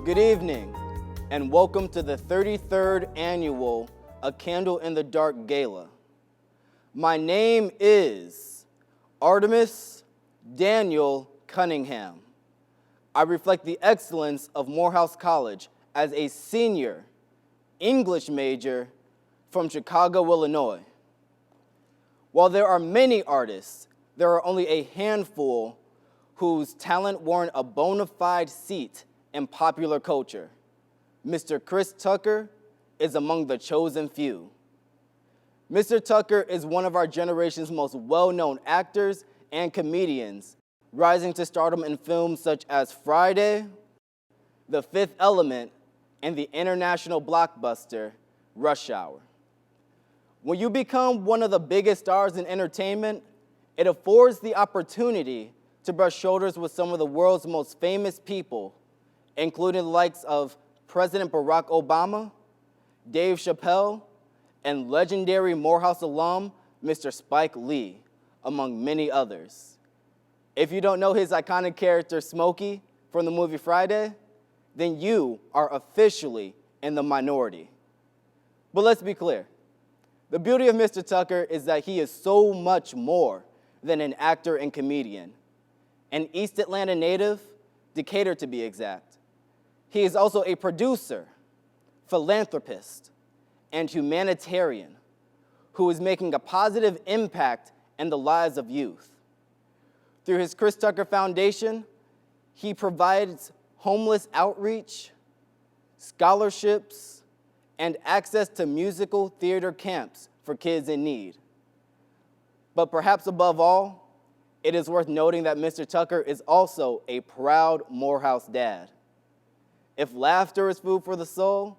Good evening, and welcome to the 33rd annual A Candle in the Dark Gala. My name is Artemis Daniel Cunningham. I reflect the excellence of Morehouse College as a senior English major from Chicago, Illinois. While there are many artists, there are only a handful whose talent warrant a bona fide seat in popular culture. Mr. Chris Tucker is among the chosen few. Mr. Tucker is one of our generation's most well-known actors and comedians, rising to stardom in films such as Friday, The Fifth Element, and the international blockbuster Rush Hour. When you become one of the biggest stars in entertainment, it affords the opportunity to brush shoulders with some of the world's most famous people, including the likes of President Barack Obama, Dave Chappelle, and legendary Morehouse alum, Mr. Spike Lee, among many others. If you don't know his iconic character, Smokey, from the movie Friday, then you are officially in the minority. But let's be clear. The beauty of Mr. Tucker is that he is so much more than an actor and comedian. An East Atlanta native, Decatur to be exact. He is also a producer, philanthropist, and humanitarian who is making a positive impact in the lives of youth. Through his Chris Tucker Foundation, he provides homeless outreach, scholarships, and access to musical theater camps for kids in need. But perhaps above all, it is worth noting that Mr. Tucker is also a proud Morehouse dad. If laughter is food for the soul,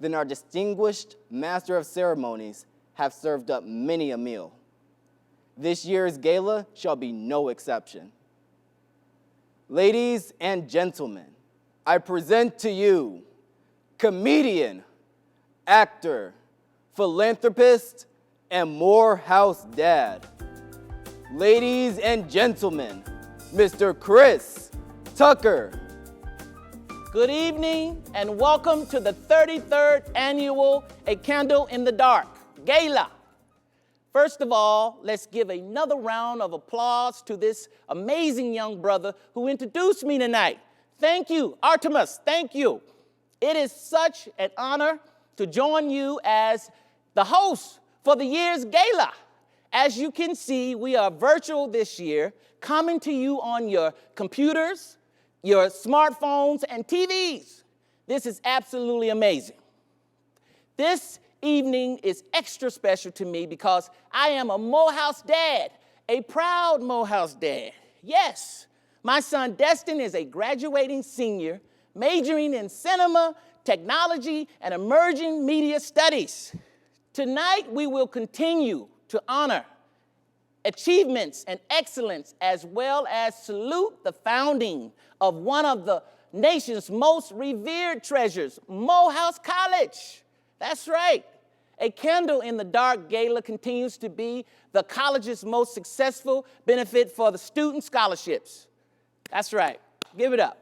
then our distinguished Master of Ceremonies have served up many a meal. This year's gala shall be no exception. Ladies and gentlemen, I present to you comedian, actor, philanthropist, and Morehouse dad. Ladies and gentlemen, Mr. Chris Tucker. Good evening and welcome to the 33rd annual A Candle in the Dark Gala. First of all, let's give another round of applause to this amazing young brother who introduced me tonight. Thank you, Artemis, thank you. It is such an honor to join you as the host for the year's gala. As you can see, we are virtual this year, coming to you on your computers, your smartphones, and TVs. This is absolutely amazing. This evening is extra special to me because I am a Morehouse dad, a proud Morehouse dad. Yes, my son Destin is a graduating senior, majoring in cinema, technology, and emerging media studies. Tonight, we will continue to honor achievements and excellence, as well as salute the founding of one of the nation's most revered treasures, Morehouse College. That's right. A Candle in the Dark Gala continues to be the college's most successful benefit for the student scholarships. That's right. Give it up.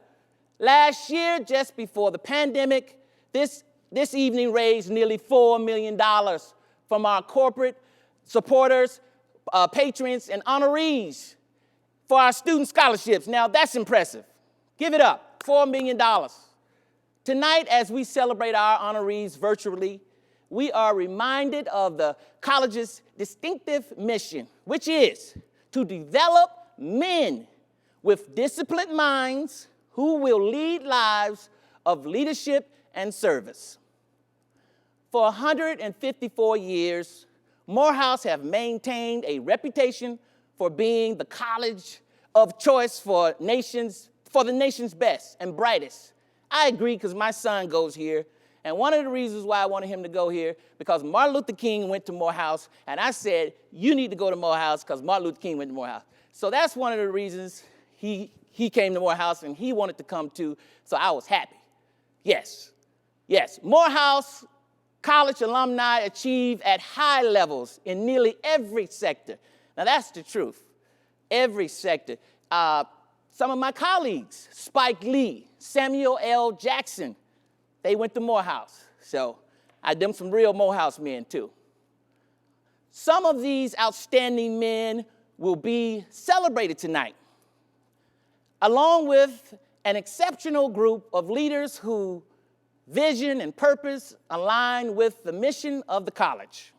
Last year, just before the pandemic, this evening raised nearly $4 million from our corporate supporters, patrons, and honorees for our student scholarships. Now, that's impressive. Give it up, $4 million. Tonight, as we celebrate our honorees virtually, we are reminded of the college's distinctive mission, which is to develop men with disciplined minds who will lead lives of leadership and service. For 154 years, Morehouse have maintained a reputation for being the college of choice for the nation's best and brightest. I agree because my son goes here, and one of the reasons why I wanted him to go here, because Martin Luther King went to Morehouse, and I said, you need to go to Morehouse because Martin Luther King went to Morehouse. So that's one of the reasons he came to Morehouse, and he wanted to come too, so I was happy. Yes, Morehouse College alumni achieve at high levels in nearly every sector. Now that's the truth, every sector. Some of my colleagues, Spike Lee, Samuel L. Jackson, they went to Morehouse. So I them some real Morehouse men too. Some of these outstanding men will be celebrated tonight, along with an exceptional group of leaders who vision and purpose align with the mission of the college.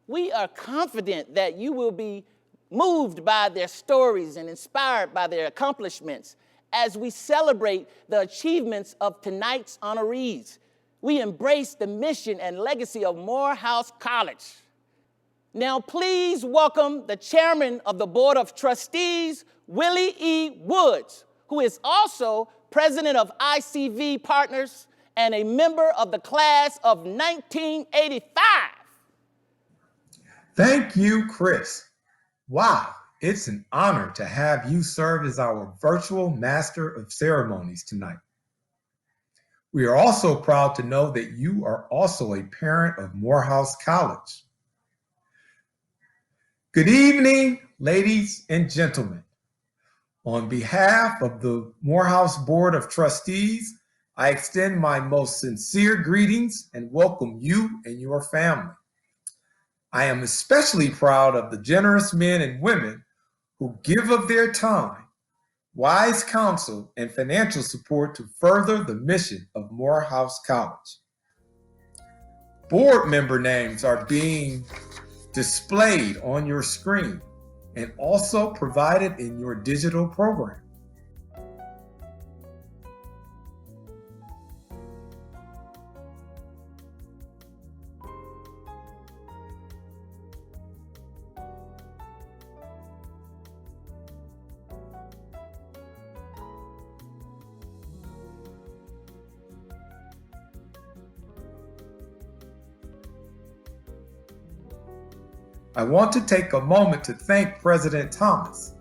We are confident that you will be moved by their stories and inspired by their accomplishments as we celebrate the achievements of tonight's honorees. We embrace the mission and legacy of Morehouse College. Now, please welcome the chairman of the Board of Trustees, Willie E. Woods, who is also president of ICV Partners and a member of the class of 1985. Thank you, Chris. Wow, it's an honor to have you serve as our virtual Master of Ceremonies tonight. We are also proud to know that you are also a parent of Morehouse College. Good evening, ladies and gentlemen. On behalf of the Morehouse Board of Trustees, I extend my most sincere greetings and welcome you and your family. I am especially proud of the generous men and women who give of their time, wise counsel, and financial support to further the mission of Morehouse College. Board member names are being displayed on your screen and also provided in your digital program. I want to take a moment to thank President Thomas,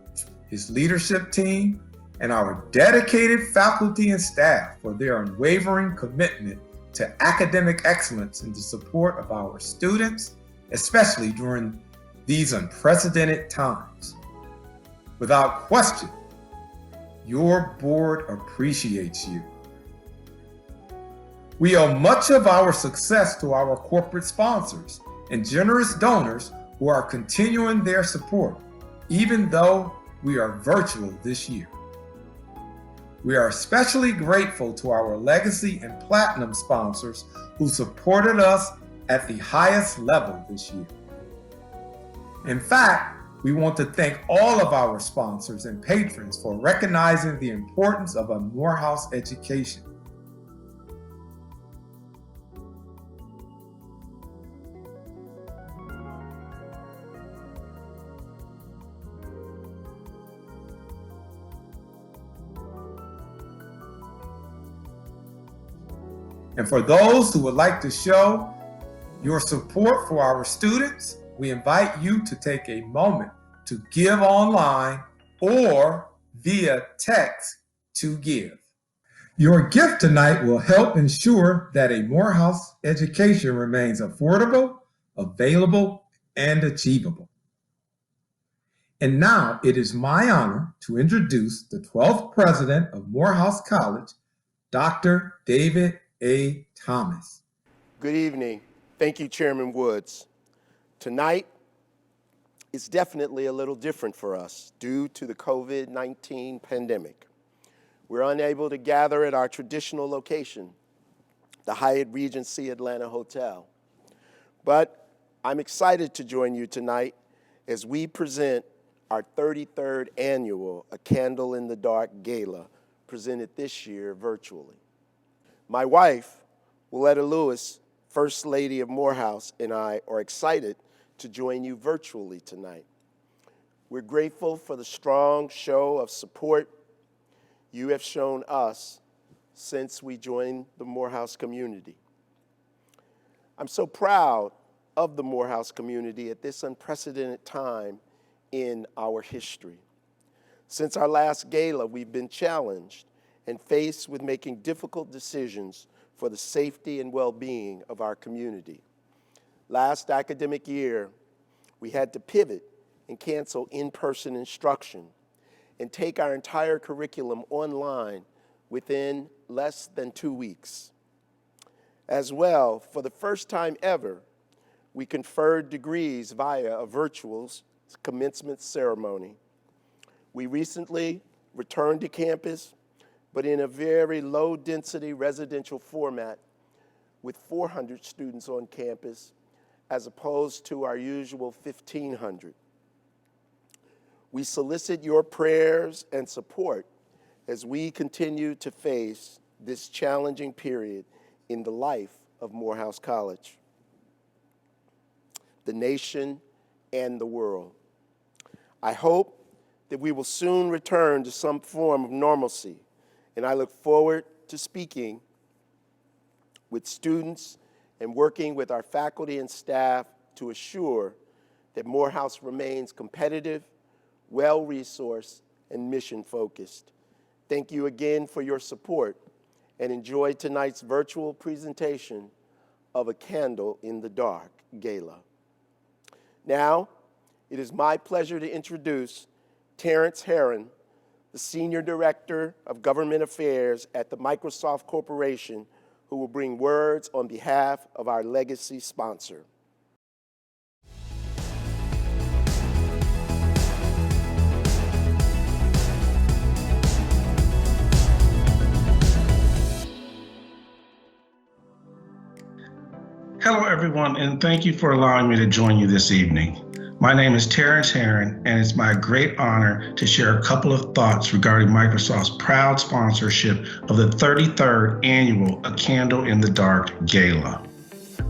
his leadership team, and our dedicated faculty and staff for their unwavering commitment to academic excellence and the support of our students, especially during these unprecedented times. Without question, your board appreciates you. We owe much of our success to our corporate sponsors and generous donors who are continuing their support, even though we are virtual this year. We are especially grateful to our legacy and platinum sponsors who supported us at the highest level this year. In fact, we want to thank all of our sponsors and patrons for recognizing the importance of a Morehouse education. And for those who would like to show your support for our students, we invite you to take a moment to give online or via text to give. Your gift tonight will help ensure that a Morehouse education remains affordable, available, and achievable. And now it is my honor to introduce the 12th president of Morehouse College, Dr. David A. Thomas. Good evening. Thank you, Chairman Woods. Tonight is definitely a little different for us due to the COVID-19 pandemic. We're unable to gather at our traditional location, the Hyatt Regency Atlanta Hotel. But I'm excited to join you tonight as we present our 33rd annual A Candle in the Dark Gala, presented this year virtually. My wife, Willetta Lewis, First Lady of Morehouse, and I are excited to join you virtually tonight. We're grateful for the strong show of support you have shown us since we joined the Morehouse community. I'm so proud of the Morehouse community at this unprecedented time in our history. Since our last gala, we've been challenged and faced with making difficult decisions for the safety and well-being of our community. Last academic year, we had to pivot and cancel in-person instruction and take our entire curriculum online within less than 2 weeks. As well, for the first time ever, we conferred degrees via a virtual commencement ceremony. We recently returned to campus, but in a very low-density residential format with 400 students on campus, as opposed to our usual 1,500. We solicit your prayers and support as we continue to face this challenging period in the life of Morehouse College, the nation, and the world. I hope that we will soon return to some form of normalcy, and I look forward to speaking with students and working with our faculty and staff to assure that Morehouse remains competitive, well-resourced, and mission-focused. Thank you again for your support, and enjoy tonight's virtual presentation of A Candle in the Dark Gala. Now, it is my pleasure to introduce Terrence Herron, the Senior Director of Government Affairs at the Microsoft Corporation, who will bring words on behalf of our legacy sponsor. Hello, everyone, and thank you for allowing me to join you this evening. My name is Terrence Herron, and it's my great honor to share a couple of thoughts regarding Microsoft's proud sponsorship of the 33rd annual A Candle in the Dark Gala.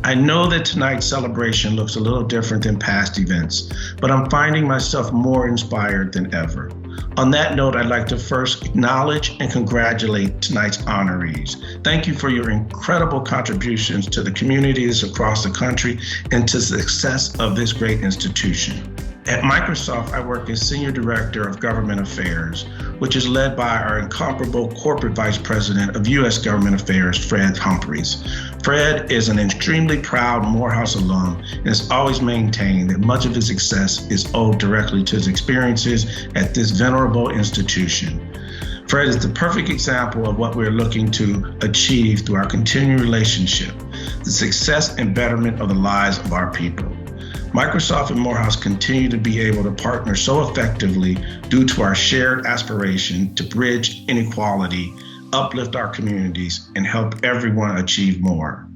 I know that tonight's celebration looks a little different than past events, but I'm finding myself more inspired than ever. On that note, I'd like to first acknowledge and congratulate tonight's honorees. Thank you for your incredible contributions to the communities across the country and to the success of this great institution. At Microsoft, I work as Senior Director of Government Affairs, which is led by our incomparable Corporate Vice President of U.S. Government Affairs, Fred Humphreys. Fred is an extremely proud Morehouse alum and has always maintained that much of his success is owed directly to his experiences at this venerable institution. Fred is the perfect example of what we're looking to achieve through our continuing relationship, the success and betterment of the lives of our people. Microsoft and Morehouse continue to be able to partner so effectively due to our shared aspiration to bridge inequality, uplift our communities, and help everyone achieve more.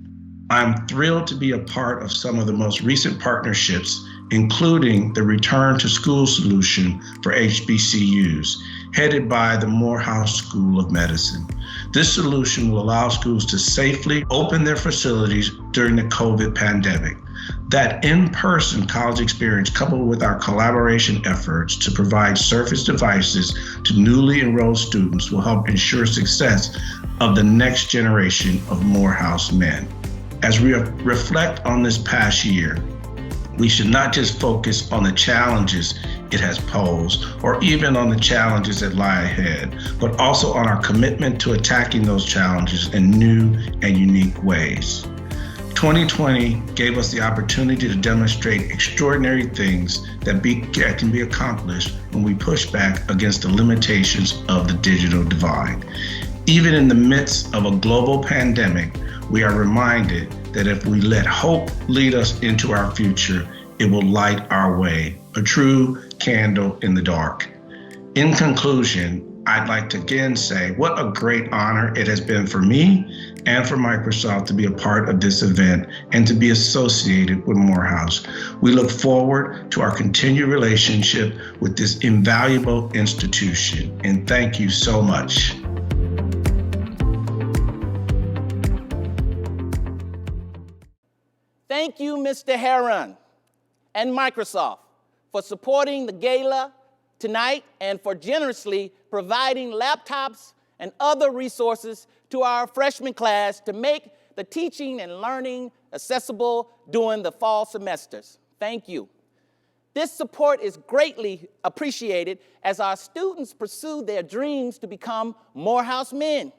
I'm thrilled to be a part of some of the most recent partnerships, including the Return to School solution for HBCUs, headed by the Morehouse School of Medicine. This solution will allow schools to safely open their facilities during the COVID pandemic. That in-person college experience, coupled with our collaboration efforts to provide Surface devices to newly enrolled students, will help ensure success of the next generation of Morehouse men. As we reflect on this past year, we should not just focus on the challenges it has posed, or even on the challenges that lie ahead, but also on our commitment to attacking those challenges in new and unique ways. 2020 gave us the opportunity to demonstrate extraordinary things that can be accomplished when we push back against the limitations of the digital divide. Even in the midst of a global pandemic, we are reminded that if we let hope lead us into our future, it will light our way, a true candle in the dark. In conclusion, I'd like to again say what a great honor it has been for me and for Microsoft to be a part of this event and to be associated with Morehouse. We look forward to our continued relationship with this invaluable institution, and thank you so much. Thank you, Mr. Herron and Microsoft, for supporting the gala tonight and for generously providing laptops and other resources to our freshman class to make the teaching and learning accessible during the fall semesters. Thank you. This support is greatly appreciated as our students pursue their dreams to become Morehouse men.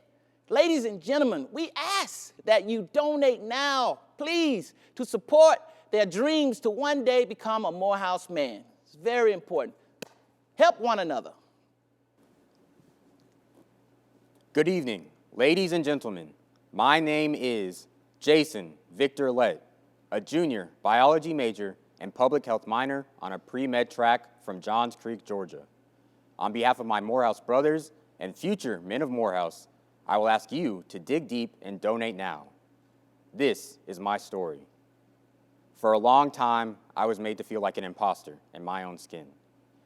Ladies and gentlemen, we ask that you donate now, please, to support their dreams to one day become a Morehouse man. It's very important. Help one another. Good evening, ladies and gentlemen. My name is Jason Victorled, a junior biology major and public health minor on a pre-med track from Johns Creek, Georgia. On behalf of my Morehouse brothers and future men of Morehouse, I will ask you to dig deep and donate now. This is my story. For a long time, I was made to feel like an imposter in my own skin.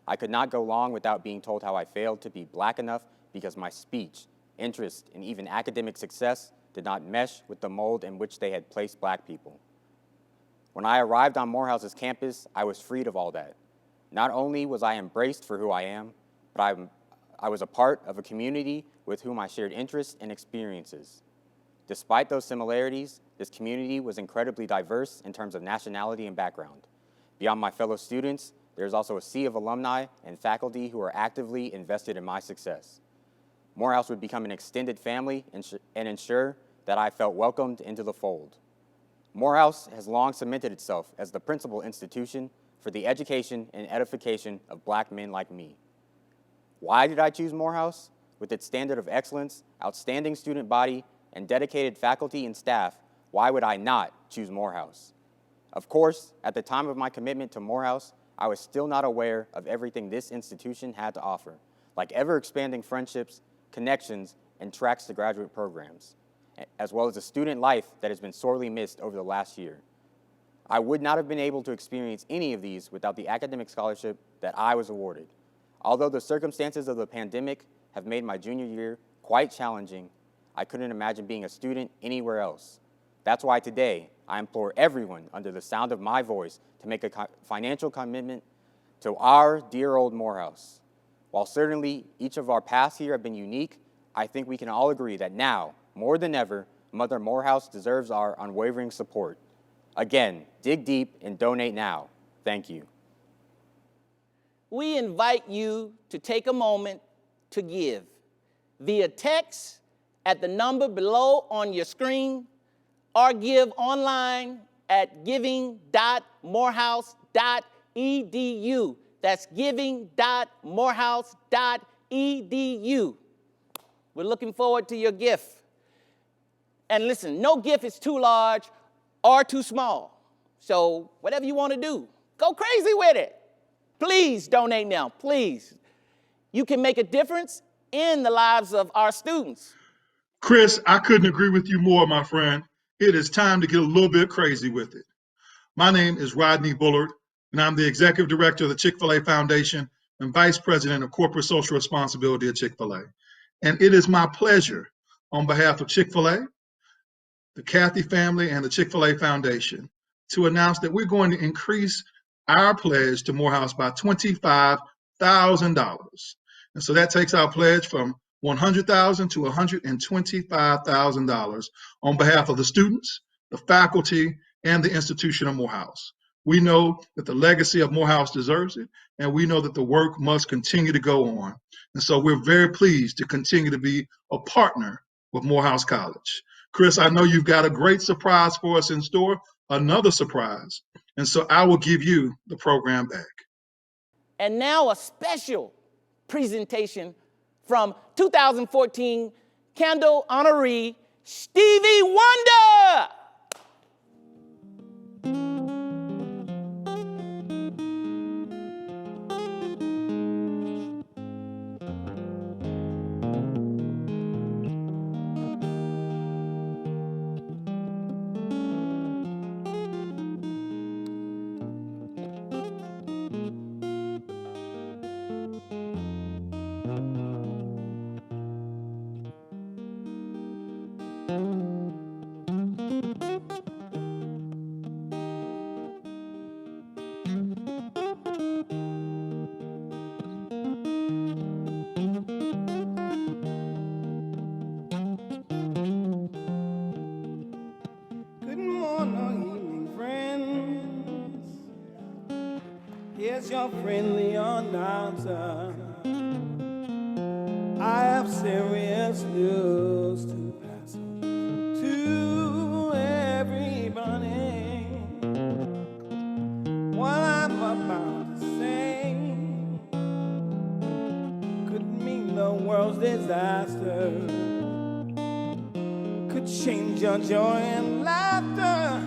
I could not go long without being told how I failed to be black enough because my speech, interest, and even academic success did not mesh with the mold in which they had placed black people. When I arrived on Morehouse's campus, I was freed of all that. Not only was I embraced for who I am, but I was a part of a community with whom I shared interests and experiences. Despite those similarities, this community was incredibly diverse in terms of nationality and background. Beyond my fellow students, there's also a sea of alumni and faculty who are actively invested in my success. Morehouse would become an extended family and ensure that I felt welcomed into the fold. Morehouse has long cemented itself as the principal institution for the education and edification of black men like me. Why did I choose Morehouse? With its standard of excellence, outstanding student body, and dedicated faculty and staff, why would I not choose Morehouse? Of course, at the time of my commitment to Morehouse, I was still not aware of everything this institution had to offer, like ever-expanding friendships, connections, and tracks to graduate programs, as well as a student life that has been sorely missed over the last year. I would not have been able to experience any of these without the academic scholarship that I was awarded. Although the circumstances of the pandemic have made my junior year quite challenging, I couldn't imagine being a student anywhere else. That's why today, I implore everyone under the sound of my voice to make a financial commitment to our dear old Morehouse. While certainly each of our paths here have been unique, I think we can all agree that now, more than ever, Mother Morehouse deserves our unwavering support. Again, dig deep and donate now. Thank you. We invite you to take a moment to give via text at the number below on your screen or give online at giving.morehouse.edu. That's giving.morehouse.edu. We're looking forward to your gift. And listen, no gift is too large or too small. So whatever you want to do, go crazy with it. Please donate now, please. You can make a difference in the lives of our students. Chris, I couldn't agree with you more, my friend. It is time to get a little bit crazy with it. My name is Rodney Bullard, and I'm the Executive Director of the Chick-fil-A Foundation and Vice President of Corporate Social Responsibility at Chick-fil-A. And it is my pleasure, on behalf of Chick-fil-A, the Cathy family, and the Chick-fil-A Foundation, to announce that we're going to increase our pledge to Morehouse by $25,000. And so that takes our pledge from $100,000 to $125,000 on behalf of the students, the faculty, and the institution of Morehouse. We know that the legacy of Morehouse deserves it, and we know that the work must continue to go on. And so we're very pleased to continue to be a partner with Morehouse College. Chris, I know you've got a great surprise for us in store, another surprise. And so I will give you the program back. And now a special presentation from 2014 Candle honoree Stevie Wonder. Here's your friendly announcer. I have serious news to pass on to everybody. What I'm about to say could mean the world's disaster. could change your joy and laughter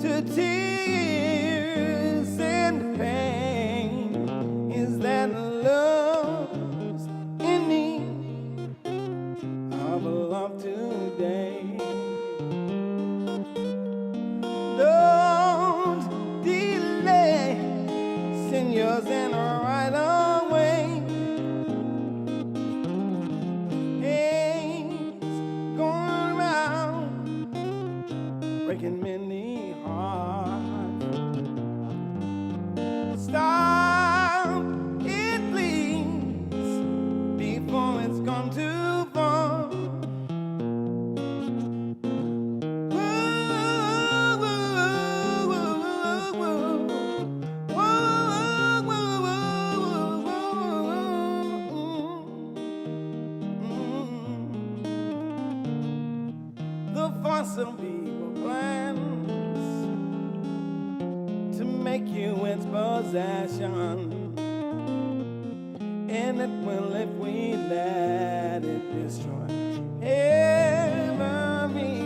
to tears and pain. Is that love's in need of love today? Don't delay, send yours in right away. It's going round, breaking many hearts. Stop it, please, before it's gone too far. Some people plans to make you its possession, and it will if we let it destroy everybody.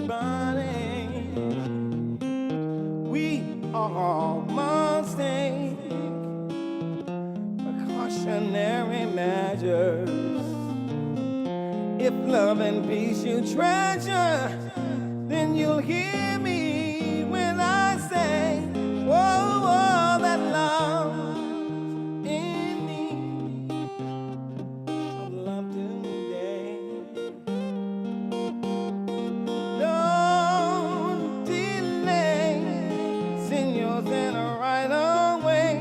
We all must take precautionary measures. If love and peace you treasure, then you'll hear me when I say, whoa, whoa, that love's in need of love today. Don't delay, send yours in right away.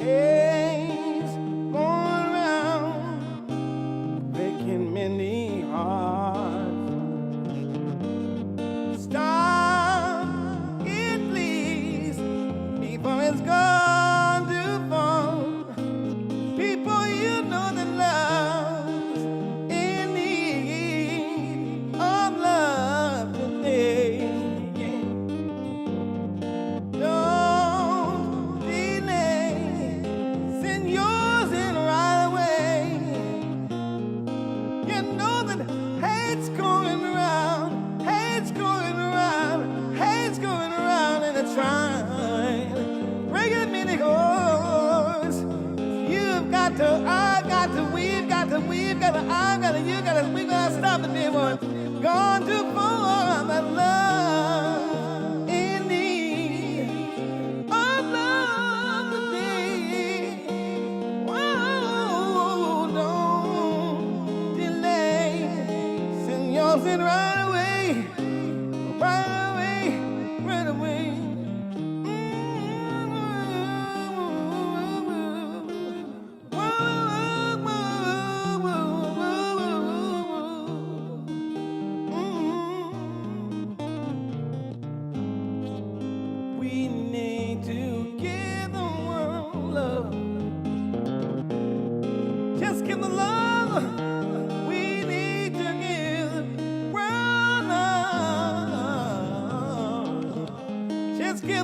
It's going round, breaking many hearts. It's gone too far. People, you know that love's in need of love today. Don't delay, send yours in right away. You know that hate's going around, hate's going around, hate's going around, and it's trying. You've got to, I've got to, we've got to, we've got to, I've got to, you got to, we gotta stop it, dear one. Gone too far, that love in need of love today. Whoa, don't delay, send yours in right away, right away, right away.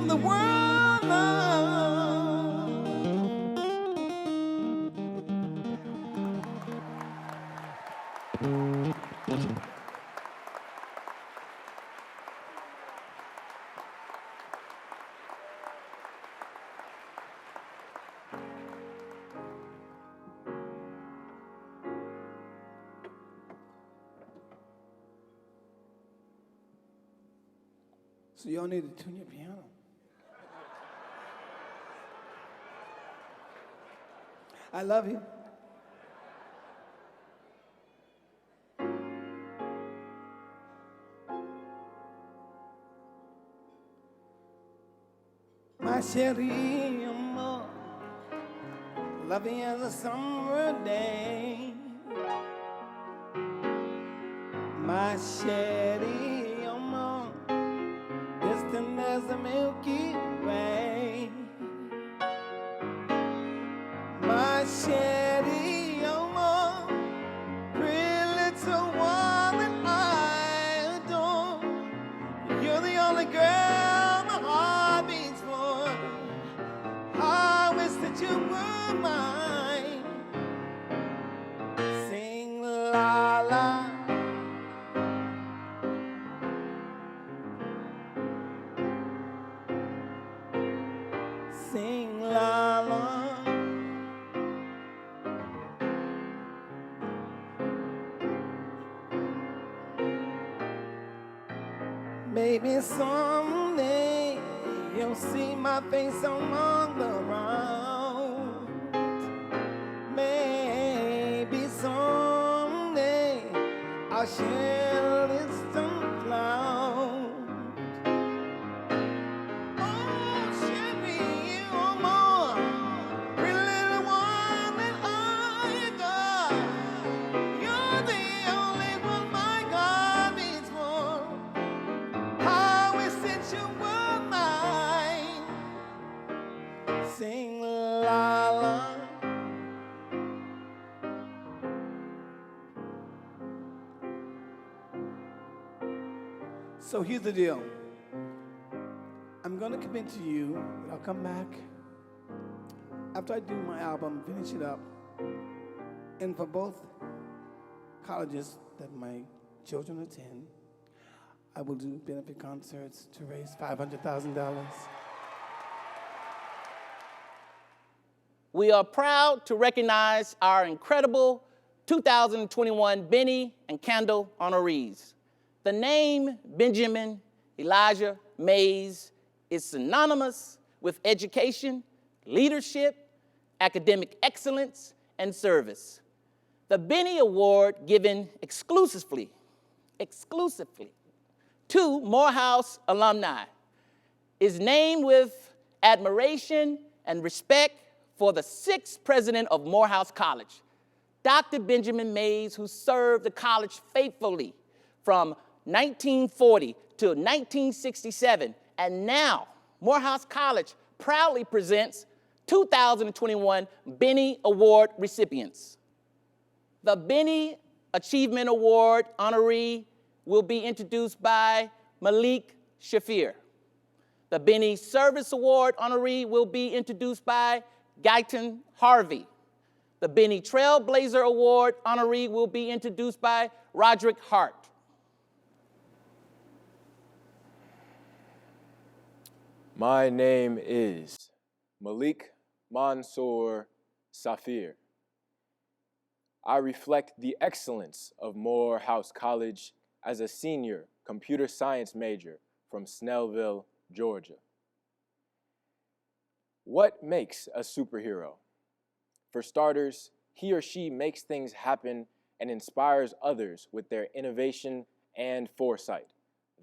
The world love. So y'all need to tune your piano. I love you. My chérie, amor, lovely as a summer day. My chérie, amor, distant as the Milky Way. My chérie, amor, pretty little one that I adore. You're the only girl my heart beats for. I wish that you were mine. Maybe someday you'll see my face among the round. Maybe someday I'll share distant cloud. Oh, Sherry, you are more pretty little one than I adore. You're the only one my God needs for. I wish that you were mine. Sing la la. So here's the deal. I'm gonna commit to you that I'll come back after I do my album, finish it up, and for both colleges that my children attend, I will do benefit concerts to raise $500,000. We are proud to recognize our incredible 2021 Benny and Candle honorees. The name Benjamin Elijah Mays is synonymous with education, leadership, academic excellence, and service. The Benny Award, given exclusively to Morehouse alumni, is named with admiration and respect for the 6th president of Morehouse College, Dr. Benjamin Mays, who served the college faithfully from 1940 to 1967, and now Morehouse College proudly presents 2021 Benny Award recipients. The Benny Achievement Award honoree will be introduced by Malik Shafir. The Benny Service Award honoree will be introduced by Guyton Harvey. The Benny Trailblazer Award honoree will be introduced by Roderick Hart. My name is Malik Mansour Safir. I reflect the excellence of Morehouse College as a senior computer science major from Snellville, Georgia. What makes a superhero? For starters, he or she makes things happen and inspires others with their innovation and foresight.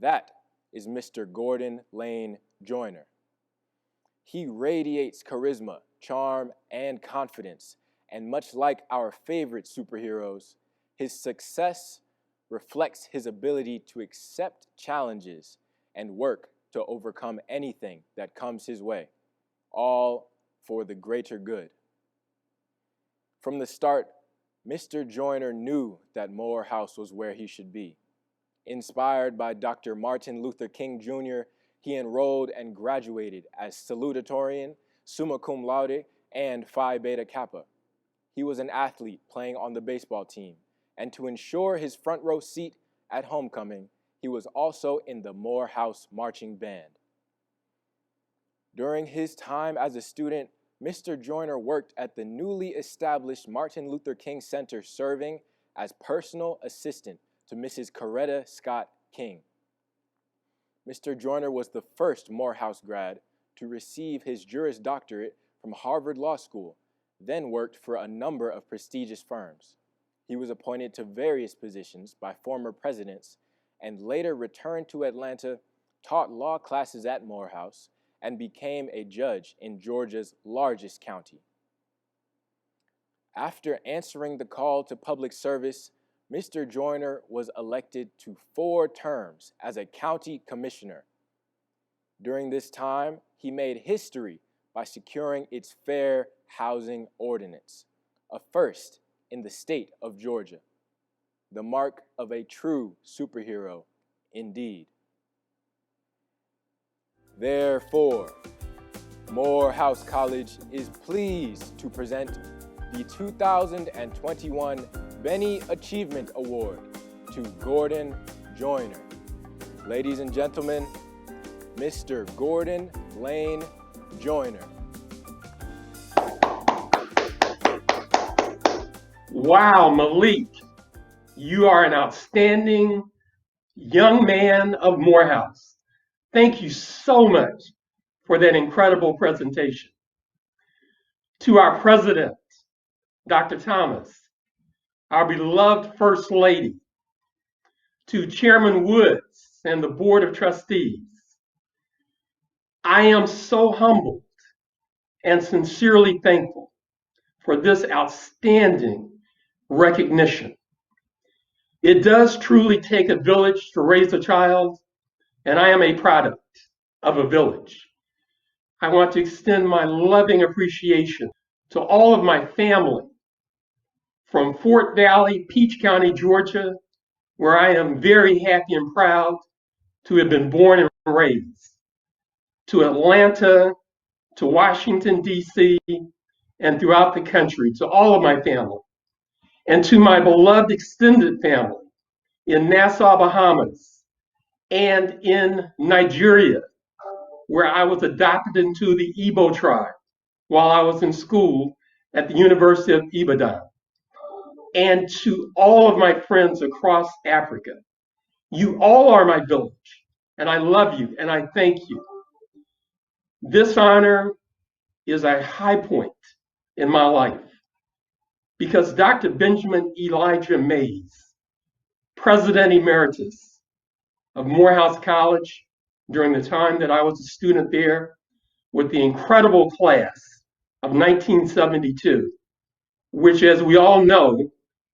That is Mr. Gordon Lane Joyner. He radiates charisma, charm, and confidence, and much like our favorite superheroes, his success reflects his ability to accept challenges and work to overcome anything that comes his way, all for the greater good. From the start, Mr. Joyner knew that Morehouse was where he should be. Inspired by Dr. Martin Luther King Jr., he enrolled and graduated as salutatorian, summa cum laude, and Phi Beta Kappa. He was an athlete playing on the baseball team, and to ensure his front row seat at homecoming, he was also in the Morehouse Marching Band. During his time as a student, Mr. Joyner worked at the newly established Martin Luther King Center, serving as personal assistant to Mrs. Coretta Scott King. Mr. Joyner was the first Morehouse grad to receive his Juris Doctorate from Harvard Law School, then worked for a number of prestigious firms. He was appointed to various positions by former presidents and later returned to Atlanta, taught law classes at Morehouse, and became a judge in Georgia's largest county. After answering the call to public service, Mr. Joyner was elected to 4 terms as a county commissioner. During this time, he made history by securing its fair housing ordinance, a first in the state of Georgia, the mark of a true superhero indeed. Therefore, Morehouse College is pleased to present the 2021 Benny Achievement Award to Gordon Joyner. Ladies and gentlemen, Mr. Gordon Lane Joyner. Wow, Malik, you are an outstanding young man of Morehouse. Thank you so much for that incredible presentation. To our president, Dr. Thomas, our beloved First Lady, to Chairman Woods and the Board of Trustees, I am so humbled and sincerely thankful for this outstanding recognition. It does truly take a village to raise a child, and I am a product of a village. I want to extend my loving appreciation to all of my family from Fort Valley, Peach County, Georgia, where I am very happy and proud to have been born and raised, to Atlanta, to Washington, D.C., and throughout the country, to all of my family, and to my beloved extended family in Nassau, Bahamas, and in Nigeria, where I was adopted into the Igbo tribe while I was in school at the University of Ibadan, and to all of my friends across Africa. You all are my village, and I love you, and I thank you. This honor is a high point in my life because Dr. Benjamin Elijah Mays, President Emeritus of Morehouse College during the time that I was a student there, with the incredible class of 1972, which, as we all know,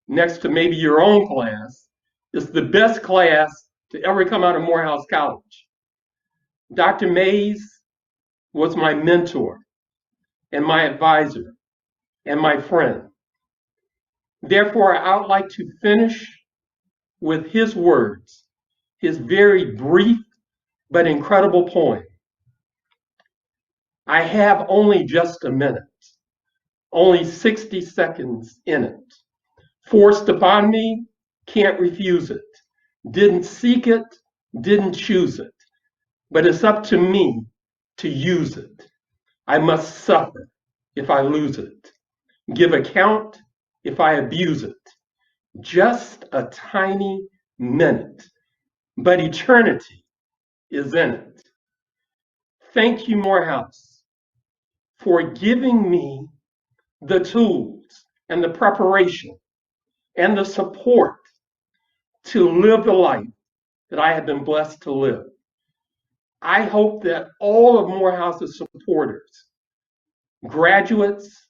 next to maybe your own class, is the best class to ever come out of Morehouse College. Dr. Mays was my mentor and my advisor and my friend. Therefore, I would like to finish with his words, his very brief but incredible poem. I have only just a minute, only 60 seconds in it. Forced upon me, can't refuse it. Didn't seek it, didn't choose it. But it's up to me to use it. I must suffer if I lose it. Give account if I abuse it. Just a tiny minute, but eternity is in it. Thank you, Morehouse, for giving me the tools and the preparation and the support to live the life that I have been blessed to live. I hope that all of Morehouse's supporters, graduates,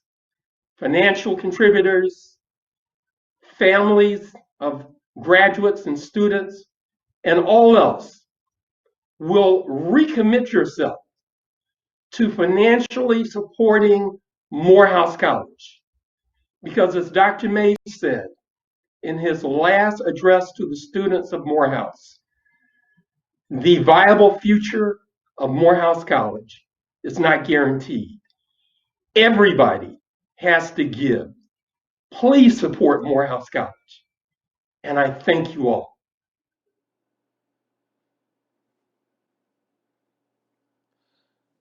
financial contributors, families of graduates and students, and all else will recommit yourself to financially supporting Morehouse College. Because as Dr. Mays said in his last address to the students of Morehouse, the viable future of Morehouse College is not guaranteed. Everybody has to give. Please support Morehouse College. And I thank you all.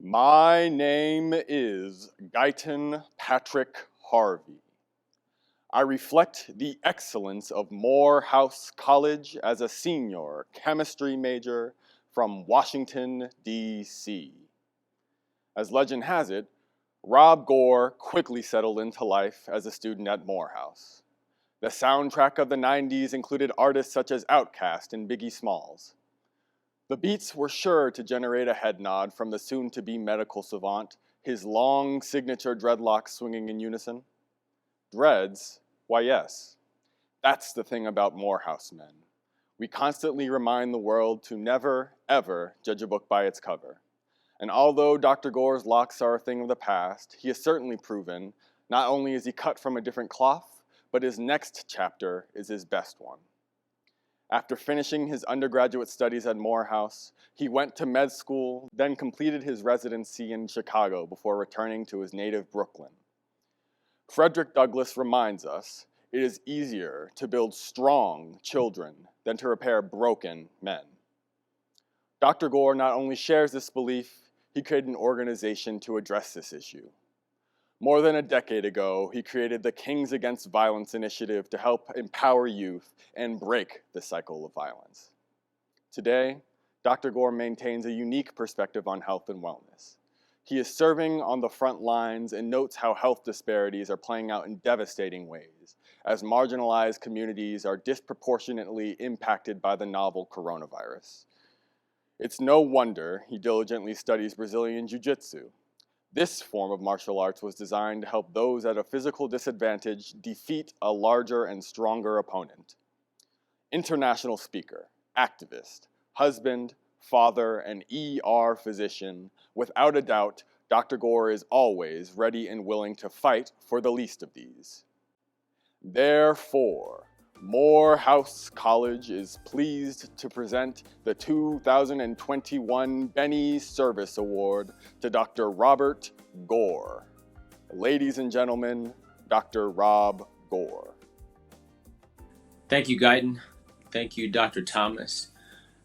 My name is Guyton Patrick Harvey. I reflect the excellence of Morehouse College as a senior chemistry major from Washington, D.C. As legend has it, Rob Gore quickly settled into life as a student at Morehouse. The soundtrack of the 90s included artists such as Outkast and Biggie Smalls. The beats were sure to generate a head nod from the soon-to-be medical savant, his long signature dreadlocks swinging in unison. Dreads? Why yes. That's the thing about Morehouse men. We constantly remind the world to never, ever judge a book by its cover. And although Dr. Gore's locks are a thing of the past, he has certainly proven not only is he cut from a different cloth, but his next chapter is his best one. After finishing his undergraduate studies at Morehouse, he went to med school, then completed his residency in Chicago before returning to his native Brooklyn. Frederick Douglass reminds us it is easier to build strong children than to repair broken men. Dr. Gore not only shares this belief, he created an organization to address this issue. More than a decade ago, he created the Kings Against Violence initiative to help empower youth and break the cycle of violence. Today, Dr. Gore maintains a unique perspective on health and wellness. He is serving on the front lines and notes how health disparities are playing out in devastating ways as marginalized communities are disproportionately impacted by the novel coronavirus. It's no wonder he diligently studies Brazilian Jiu-Jitsu. This form of martial arts was designed to help those at a physical disadvantage defeat a larger and stronger opponent. International speaker, activist, husband, father, and ER physician, without a doubt, Dr. Gore is always ready and willing to fight for the least of these. Therefore, Morehouse College is pleased to present the 2021 Benny Service Award to Dr. Robert Gore. Ladies and gentlemen, Dr. Rob Gore. Thank you, Guyton. Thank you, Dr. Thomas.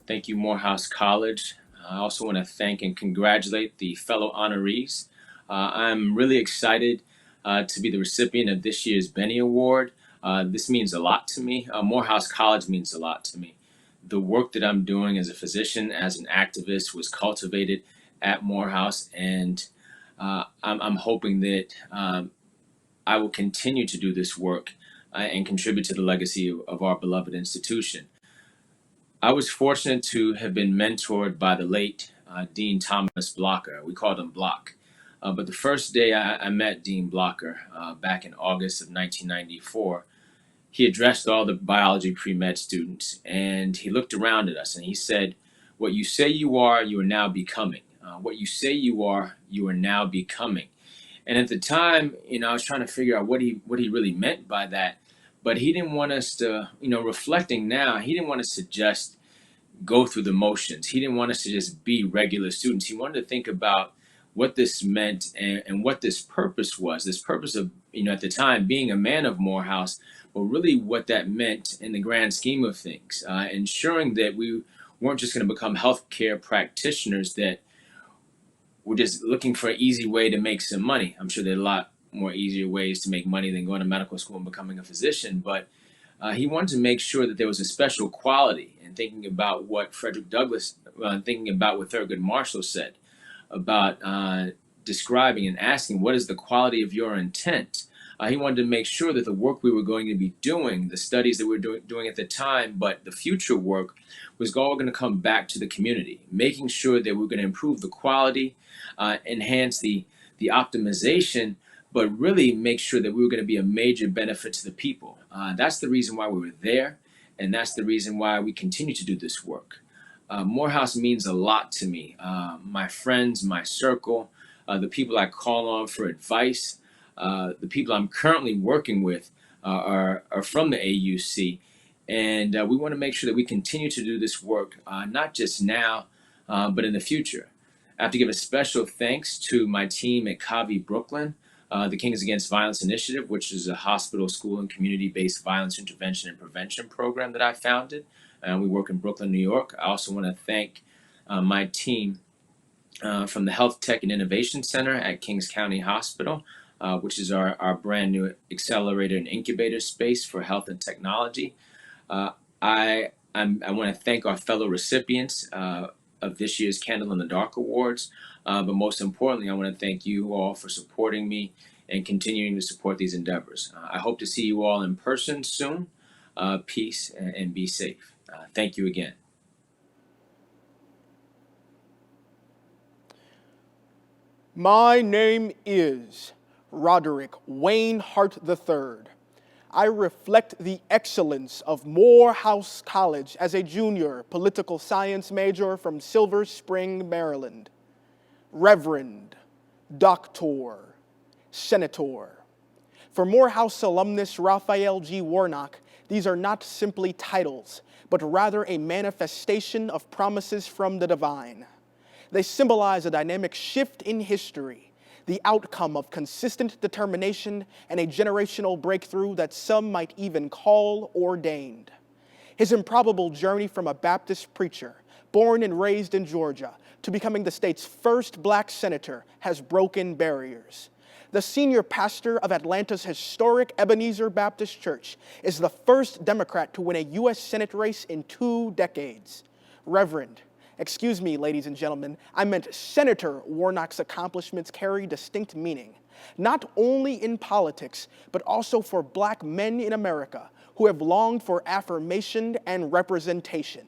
Thank you, Morehouse College. I also want to thank and congratulate the fellow honorees. I'm really excited to be the recipient of this year's Benny Award. This means a lot to me. Morehouse College means a lot to me. The work that I'm doing as a physician, as an activist, was cultivated at Morehouse, and I'm hoping that I will continue to do this work and contribute to the legacy of our beloved institution. I was fortunate to have been mentored by the late Dean Thomas Blocker. We called him Block. But the first day I met Dean Blocker back in August of 1994, he addressed all the biology pre-med students, and he looked around at us and he said, "What you say you are now becoming. What you say you are now becoming." And at the time, I was trying to figure out what he really meant by that. But he didn't want us to, reflecting now, he didn't want us to just go through the motions. He didn't want us to just be regular students. He wanted to think about what this meant and what this purpose was. This purpose of, at the time, being a man of Morehouse, but really what that meant in the grand scheme of things, ensuring that we weren't just going to become healthcare practitioners that were just looking for an easy way to make some money. I'm sure there are a lot more easier ways to make money than going to medical school and becoming a physician, but he wanted to make sure that there was a special quality in thinking about what Frederick Douglass, thinking about what Thurgood Marshall said about describing and asking, what is the quality of your intent? He wanted to make sure that the work we were going to be doing, the studies that we were doing at the time, but the future work was all going to come back to the community, making sure that we were going to improve the quality, enhance the optimization, but really make sure that we were going to be a major benefit to the people. That's the reason why we were there, and that's the reason why we continue to do this work. Morehouse means a lot to me. My friends, my circle, the people I call on for advice, the people I'm currently working with are from the AUC, and we want to make sure that we continue to do this work, not just now, but in the future. I have to give a special thanks to my team at CAVI Brooklyn, the Kings Against Violence Initiative, which is a hospital, school, and community-based violence intervention and prevention program that I founded. We work in Brooklyn, New York. I also want to thank my team from the Health Tech and Innovation Center at Kings County Hospital, which is our brand new accelerator and incubator space for health and technology. I want to thank our fellow recipients of this year's Candle in the Dark Awards. But most importantly, I want to thank you all for supporting me and continuing to support these endeavors. I hope to see you all in person soon. Peace and be safe. Thank you again. My name is Roderick Wayne Hart III. I reflect the excellence of Morehouse College as a junior political science major from Silver Spring, Maryland. Reverend, Doctor, Senator. For Morehouse alumnus Raphael G. Warnock, these are not simply titles, but rather a manifestation of promises from the divine. They symbolize a dynamic shift in history, the outcome of consistent determination and a generational breakthrough that some might even call ordained. His improbable journey from a Baptist preacher, born and raised in Georgia, to becoming the state's first black senator has broken barriers. The senior pastor of Atlanta's historic Ebenezer Baptist Church is the first Democrat to win a U.S. Senate race in 2 decades. Reverend, Excuse me, ladies and gentlemen, I meant Senator Warnock's accomplishments carry distinct meaning, not only in politics, but also for black men in America who have longed for affirmation and representation.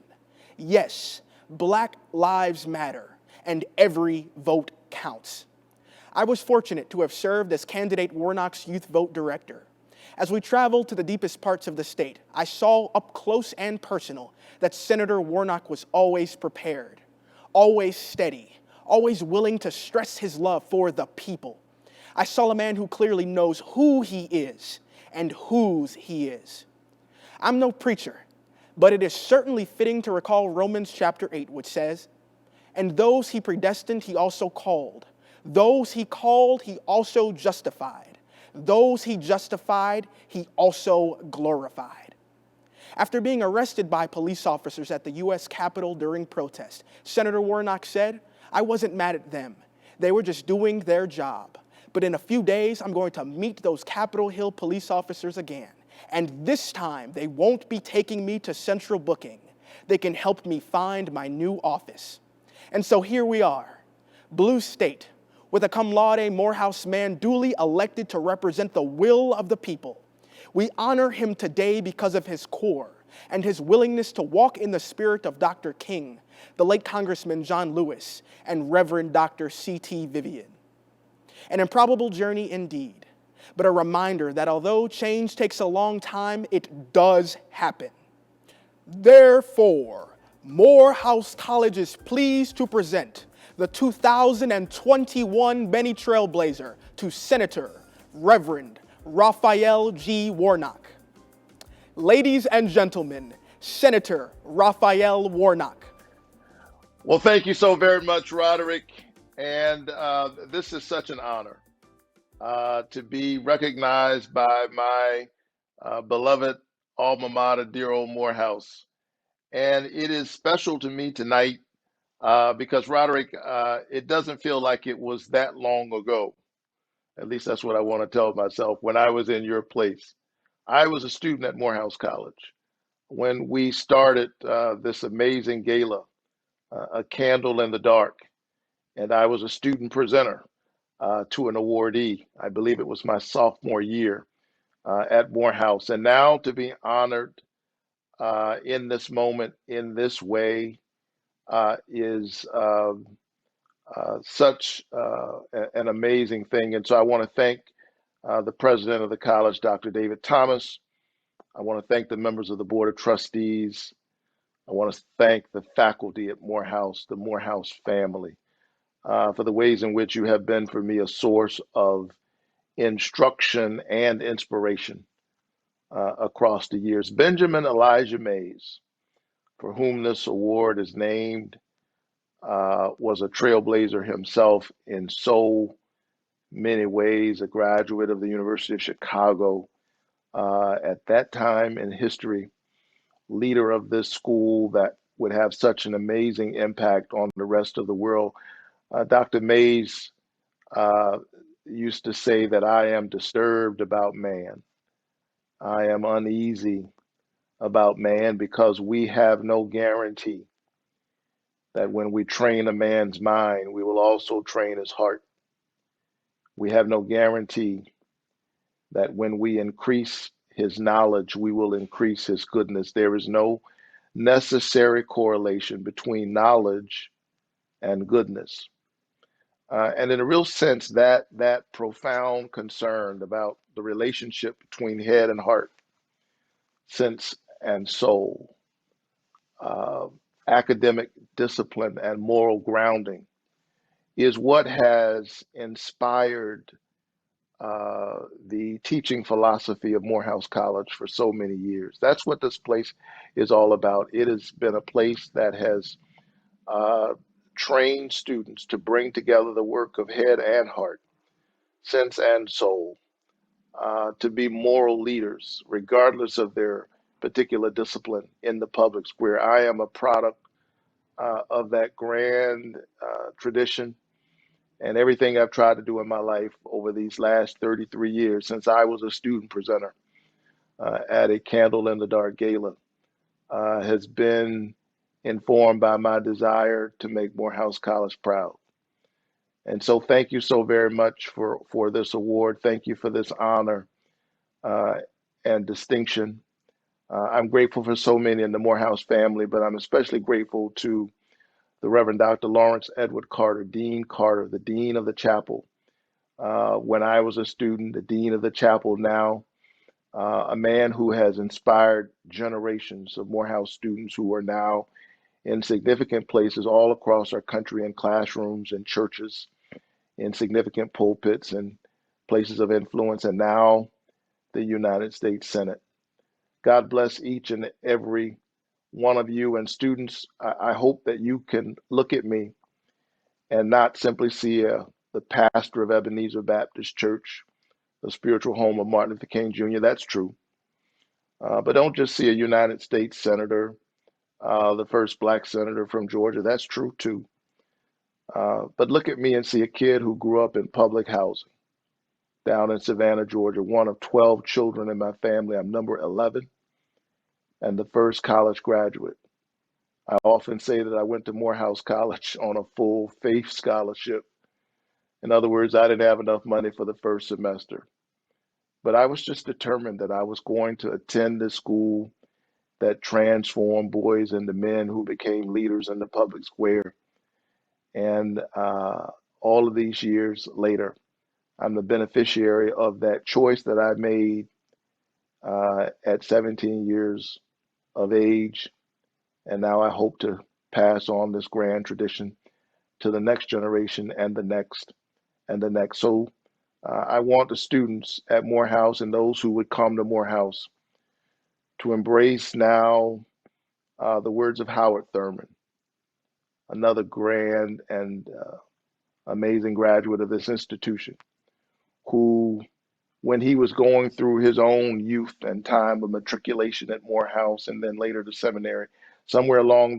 Yes, Black Lives Matter, and every vote counts. I was fortunate to have served as candidate Warnock's youth vote director. As we traveled to the deepest parts of the state, I saw up close and personal that Senator Warnock was always prepared, always steady, always willing to stress his love for the people. I saw a man who clearly knows who he is and whose he is. I'm no preacher, but it is certainly fitting to recall Romans chapter 8, which says, "And those he predestined, he also called. Those he called, he also justified. Those he justified, he also glorified." After being arrested by police officers at the U.S. Capitol during protest, Senator Warnock said, "I wasn't mad at them. They were just doing their job. But in a few days, I'm going to meet those Capitol Hill police officers again. And this time, they won't be taking me to central booking. They can help me find my new office." And so here we are, blue state, with a cum laude Morehouse man duly elected to represent the will of the people. We honor him today because of his core and his willingness to walk in the spirit of Dr. King, the late Congressman John Lewis, and Reverend Dr. C.T. Vivian. An improbable journey indeed, but a reminder that although change takes a long time, it does happen. Therefore, Morehouse College is pleased to present the 2021 Benny Trailblazer to Senator Reverend Raphael G. Warnock. Ladies and gentlemen, Senator Raphael Warnock. Well, thank you so very much, Roderick. And this is such an honor to be recognized by my beloved alma mater, dear old Morehouse. And it is special to me tonight because, Roderick, it doesn't feel like it was that long ago. At least that's what I want to tell myself when I was in your place. I was a student at Morehouse College when we started this amazing gala, A Candle in the Dark. And I was a student presenter to an awardee. I believe it was my sophomore year at Morehouse. And now to be honored in this moment, in this way, is such an amazing thing. And so I want to thank the president of the college, Dr. David Thomas. I want to thank the members of the Board of Trustees. I want to thank the faculty at Morehouse, the Morehouse family, for the ways in which you have been for me a source of instruction and inspiration across the years. Benjamin Elijah Mays, for whom this award is named, was a trailblazer himself in so many ways, a graduate of the University of Chicago at that time in history, leader of this school that would have such an amazing impact on the rest of the world. Dr. Mays used to say that I am disturbed about man. I am uneasy about man because we have no guarantee that when we train a man's mind, we will also train his heart. We have no guarantee that when we increase his knowledge, we will increase his goodness. There is no necessary correlation between knowledge and goodness. And in a real sense, that profound concern about the relationship between head and heart, sense and soul, academic discipline and moral grounding is what has inspired the teaching philosophy of Morehouse College for so many years. That's what this place is all about. It has been a place that has trained students to bring together the work of head and heart, sense and soul, to be moral leaders, regardless of their particular discipline in the public square. I am a product of that grand tradition. And everything I've tried to do in my life over these last 33 years, since I was a student presenter at a Candle in the Dark Gala, has been informed by my desire to make Morehouse College proud. And so thank you so very much for this award. Thank you for this honor and distinction. I'm grateful for so many in the Morehouse family, but I'm especially grateful to the Reverend Dr. Lawrence Edward Carter, Dean Carter, the Dean of the Chapel. When I was a student, the Dean of the Chapel now, a man who has inspired generations of Morehouse students who are now in significant places all across our country, in classrooms and churches, in significant pulpits and places of influence, and now the United States Senate. God bless each and every one of you. And students, I hope that you can look at me and not simply see the pastor of Ebenezer Baptist Church, the spiritual home of Martin Luther King Jr. That's true. But don't just see a United States senator, the first black senator from Georgia. That's true too. But look at me and see a kid who grew up in public housing down in Savannah, Georgia, one of 12 children in my family. I'm number 11 and the first college graduate. I often say that I went to Morehouse College on a full faith scholarship. In other words, I didn't have enough money for the first semester. But I was just determined that I was going to attend this school that transformed boys into men who became leaders in the public square. And all of these years later, I'm the beneficiary of that choice that I made at 17 years of age. And now I hope to pass on this grand tradition to the next generation and the next and the next. So I want the students at Morehouse and those who would come to Morehouse to embrace now the words of Howard Thurman, another grand and amazing graduate of this institution, who, when he was going through his own youth and time of matriculation at Morehouse and then later the seminary, somewhere along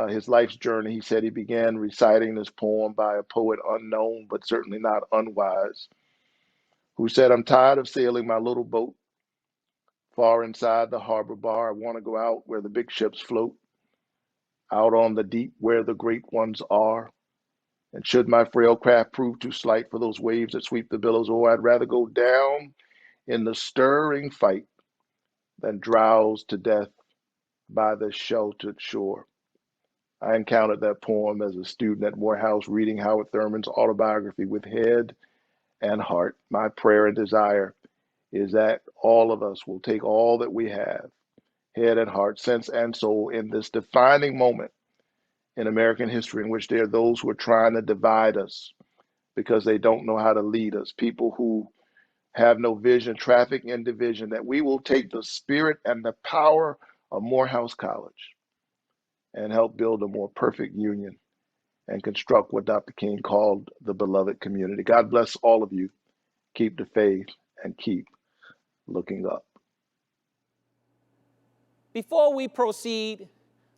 his life's journey, he said he began reciting this poem by a poet unknown, but certainly not unwise, who said, "I'm tired of sailing my little boat far inside the harbor bar. I want to go out where the big ships float, out on the deep where the great ones are. And should my frail craft prove too slight for those waves that sweep the billows, oh, I'd rather go down in the stirring fight than drowse to death by the sheltered shore." I encountered that poem as a student at Morehouse, reading Howard Thurman's autobiography with head and heart. My prayer and desire is that all of us will take all that we have, head and heart, sense and soul, in this defining moment in American history in which there are those who are trying to divide us because they don't know how to lead us, people who have no vision, traffic in division, that we will take the spirit and the power of Morehouse College and help build a more perfect union and construct what Dr. King called the beloved community. God bless all of you. Keep the faith and keep looking up. Before we proceed,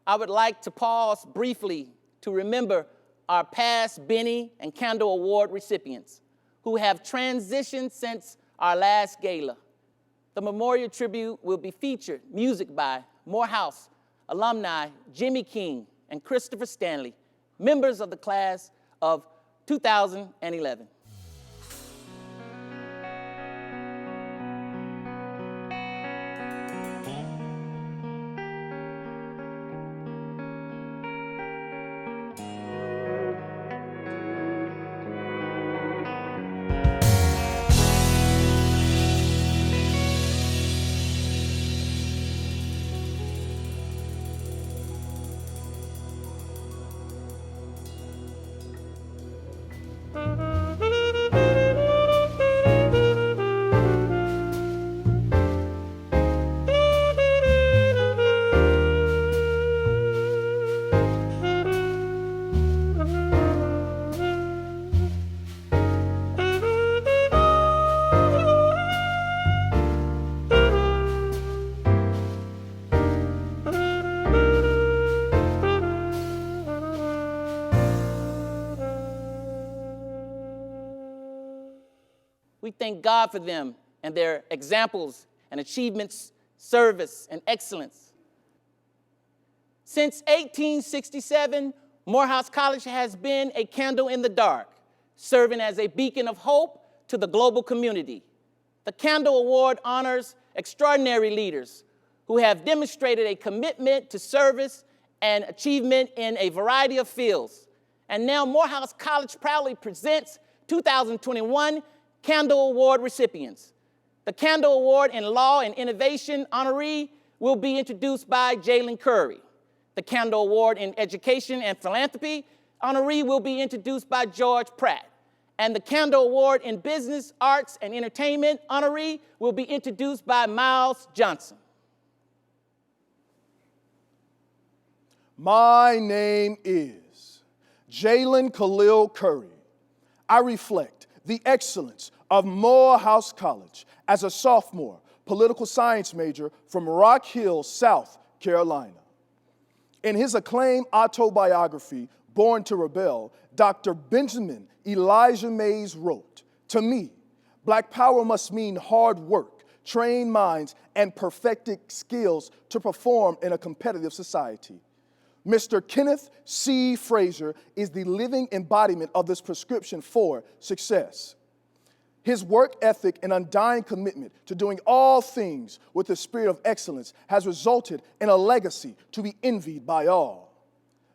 I would like to pause briefly to remember our past Benny and Candle Award recipients who have transitioned since our last gala. The memorial tribute will be featured music by Morehouse alumni Jimmy King and Christopher Stanley, members of the class of 2011. We thank God for them and their examples and achievements, service, and excellence. Since 1867, Morehouse College has been a candle in the dark, serving as a beacon of hope to the global community. The Candle Award honors extraordinary leaders who have demonstrated a commitment to service and achievement in a variety of fields. And now Morehouse College proudly presents 2021 Candle Award recipients. The Candle Award in Law and Innovation honoree will be introduced by Jalen Curry. The Candle Award in Education and Philanthropy honoree will be introduced by George Pratt. And the Candle Award in Business, Arts, and Entertainment honoree will be introduced by Miles Johnson. My name is Jalen Khalil Curry. I reflect the excellence of Morehouse College as a sophomore political science major from Rock Hill, South Carolina. In his acclaimed autobiography, Born to Rebel, Dr. Benjamin Elijah Mays wrote, "To me, Black power must mean hard work, trained minds, and perfected skills to perform in a competitive society." Mr. Kenneth C. Frazier is the living embodiment of this prescription for success. His work ethic and undying commitment to doing all things with the spirit of excellence has resulted in a legacy to be envied by all.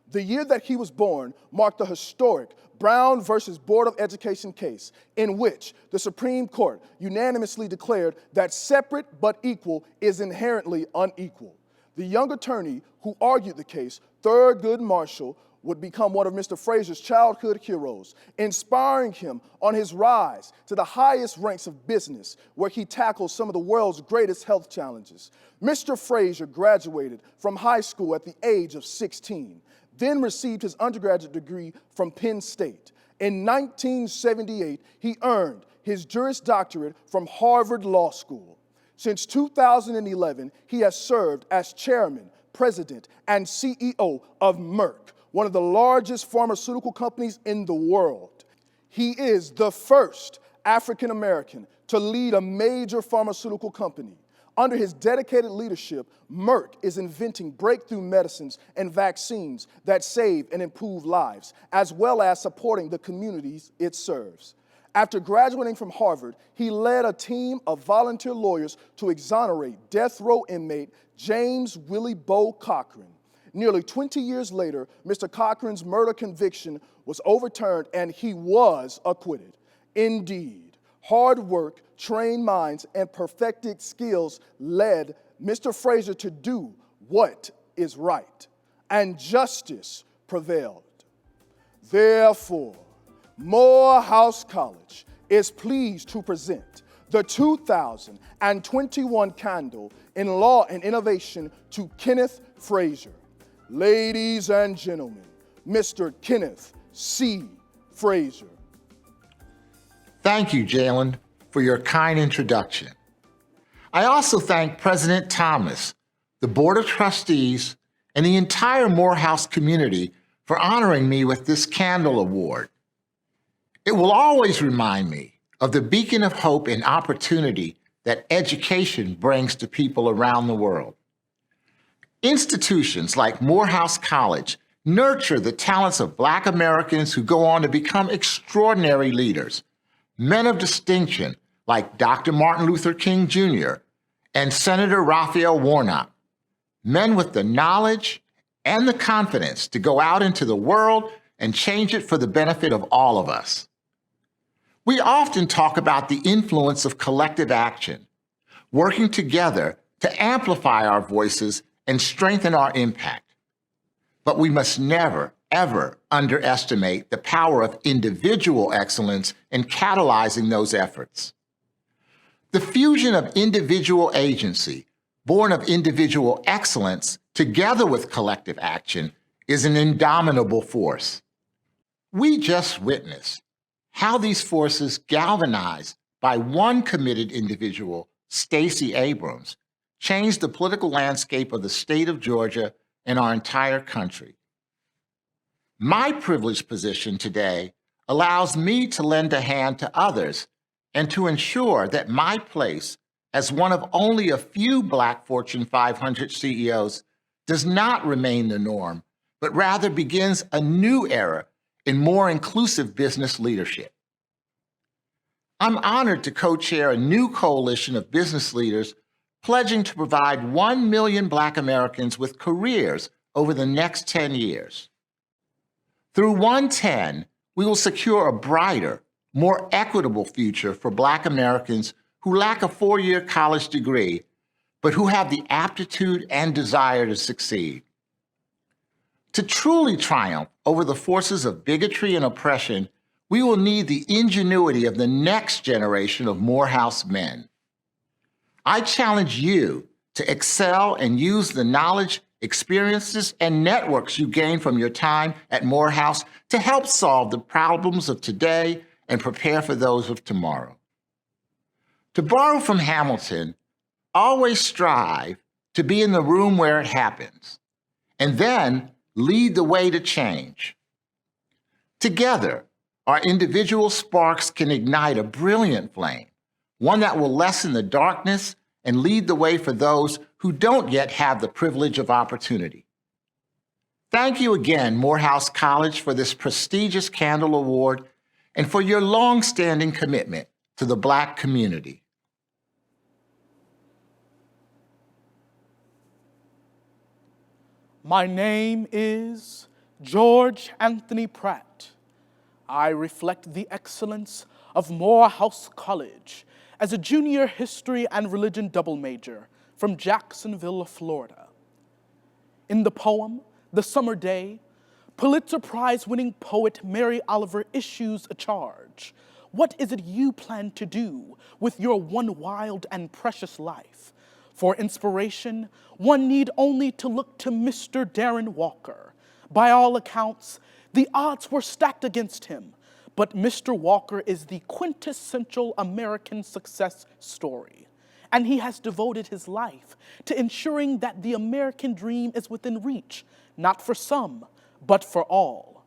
The year that he was born marked the historic Brown versus Board of Education case in which the Supreme Court unanimously declared that separate but equal is inherently unequal. The young attorney who argued the case, Thurgood Marshall, would become one of Mr. Frazier's childhood heroes, inspiring him on his rise to the highest ranks of business, where he tackles some of the world's greatest health challenges. Mr. Frazier graduated from high school at the age of 16, then received his undergraduate degree from Penn State. In 1978, he earned his Juris Doctorate from Harvard Law School. Since 2011, he has served as chairman, president, and CEO of Merck, one of the largest pharmaceutical companies in the world. He is the first African American to lead a major pharmaceutical company. Under his dedicated leadership, Merck is inventing breakthrough medicines and vaccines that save and improve lives, as well as supporting the communities it serves. After graduating from Harvard, he led a team of volunteer lawyers to exonerate death row inmate James Willie Bo Cochran. Nearly 20 years later, Mr. Cochran's murder conviction was overturned and he was acquitted. Indeed, hard work, trained minds, and perfected skills led Mr. Frazier to do what is right, and justice prevailed. Therefore, Morehouse College is pleased to present the 2021 Candle in Law and Innovation to Kenneth Frazier. Ladies and gentlemen, Mr. Kenneth C. Frazier. Thank you, Jalen, for your kind introduction. I also thank President Thomas, the Board of Trustees, and the entire Morehouse community for honoring me with this Candle Award. It will always remind me of the beacon of hope and opportunity that education brings to people around the world. Institutions like Morehouse College nurture the talents of Black Americans who go on to become extraordinary leaders, men of distinction like Dr. Martin Luther King Jr. and Senator Raphael Warnock, men with the knowledge and the confidence to go out into the world and change it for the benefit of all of us. We often talk about the influence of collective action, working together to amplify our voices and strengthen our impact. But we must never, ever underestimate the power of individual excellence in catalyzing those efforts. The fusion of individual agency, born of individual excellence, together with collective action, is an indomitable force. We just witnessed how these forces, galvanized by one committed individual, Stacey Abrams, changed the political landscape of the state of Georgia and our entire country. My privileged position today allows me to lend a hand to others and to ensure that my place as one of only a few Black Fortune 500 CEOs does not remain the norm, but rather begins a new era in more inclusive business leadership. I'm honored to co-chair a new coalition of business leaders pledging to provide 1 million Black Americans with careers over the next 10 years. Through 110, we will secure a brighter, more equitable future for Black Americans who lack a 4-year college degree, but who have the aptitude and desire to succeed. To truly triumph over the forces of bigotry and oppression, we will need the ingenuity of the next generation of Morehouse men. I challenge you to excel and use the knowledge, experiences, and networks you gain from your time at Morehouse to help solve the problems of today and prepare for those of tomorrow. To borrow from Hamilton, always strive to be in the room where it happens, and then lead the way to change. Together, our individual sparks can ignite a brilliant flame, one that will lessen the darkness and lead the way for those who don't yet have the privilege of opportunity. Thank you again, Morehouse College, for this prestigious Candle Award and for your long-standing commitment to the Black community. My name is George Anthony Pratt. I reflect the excellence of Morehouse College as a junior history and religion double major from Jacksonville, Florida. In the poem, The Summer Day, Pulitzer Prize-winning poet Mary Oliver issues a charge. What is it you plan to do with your one wild and precious life? For inspiration, one need only to look to Mr. Darren Walker. By all accounts, the odds were stacked against him, but Mr. Walker is the quintessential American success story, and he has devoted his life to ensuring that the American dream is within reach, not for some, but for all.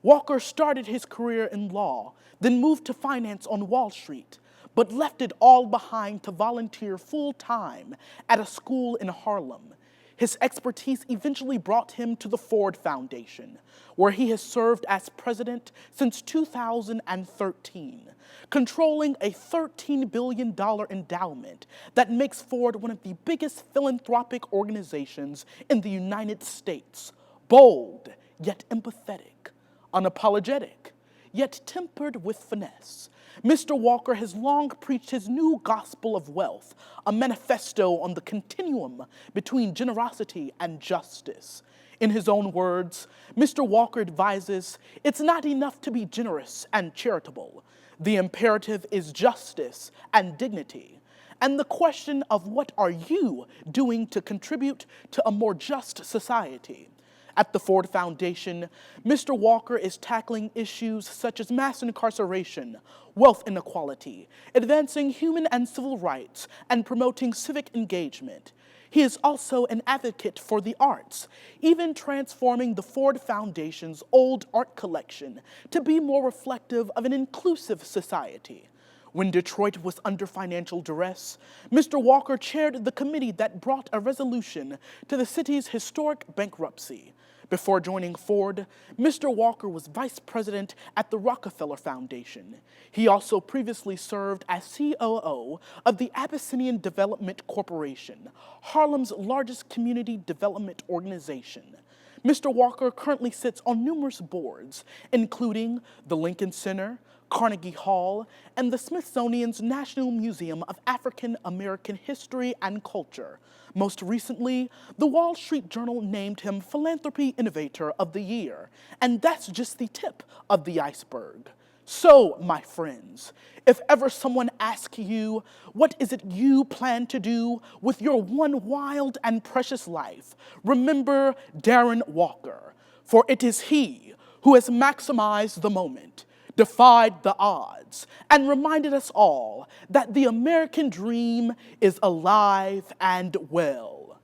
Walker started his career in law, then moved to finance on Wall Street, but left it all behind to volunteer full-time at a school in Harlem. His expertise eventually brought him to the Ford Foundation, where he has served as president since 2013, controlling a $13 billion endowment that makes Ford one of the biggest philanthropic organizations in the United States. Bold, yet empathetic, unapologetic, yet tempered with finesse. Mr. Walker has long preached his new gospel of wealth, a manifesto on the continuum between generosity and justice. In his own words, Mr. Walker advises, it's not enough to be generous and charitable. The imperative is justice and dignity. And the question of what are you doing to contribute to a more just society? At the Ford Foundation, Mr. Walker is tackling issues such as mass incarceration, wealth inequality, advancing human and civil rights, and promoting civic engagement. He is also an advocate for the arts, even transforming the Ford Foundation's old art collection to be more reflective of an inclusive society. When Detroit was under financial duress, Mr. Walker chaired the committee that brought a resolution to the city's historic bankruptcy. Before joining Ford, Mr. Walker was vice president at the Rockefeller Foundation. He also previously served as COO of the Abyssinian Development Corporation, Harlem's largest community development organization. Mr. Walker currently sits on numerous boards, including the Lincoln Center, Carnegie Hall, and the Smithsonian's National Museum of African American History and Culture. Most recently, the Wall Street Journal named him Philanthropy Innovator of the Year, and that's just the tip of the iceberg. So, my friends, if ever someone asks you, what is it you plan to do with your one wild and precious life, remember Darren Walker, for it is he who has maximized the moment, defied the odds, and reminded us all that the American dream is alive and well.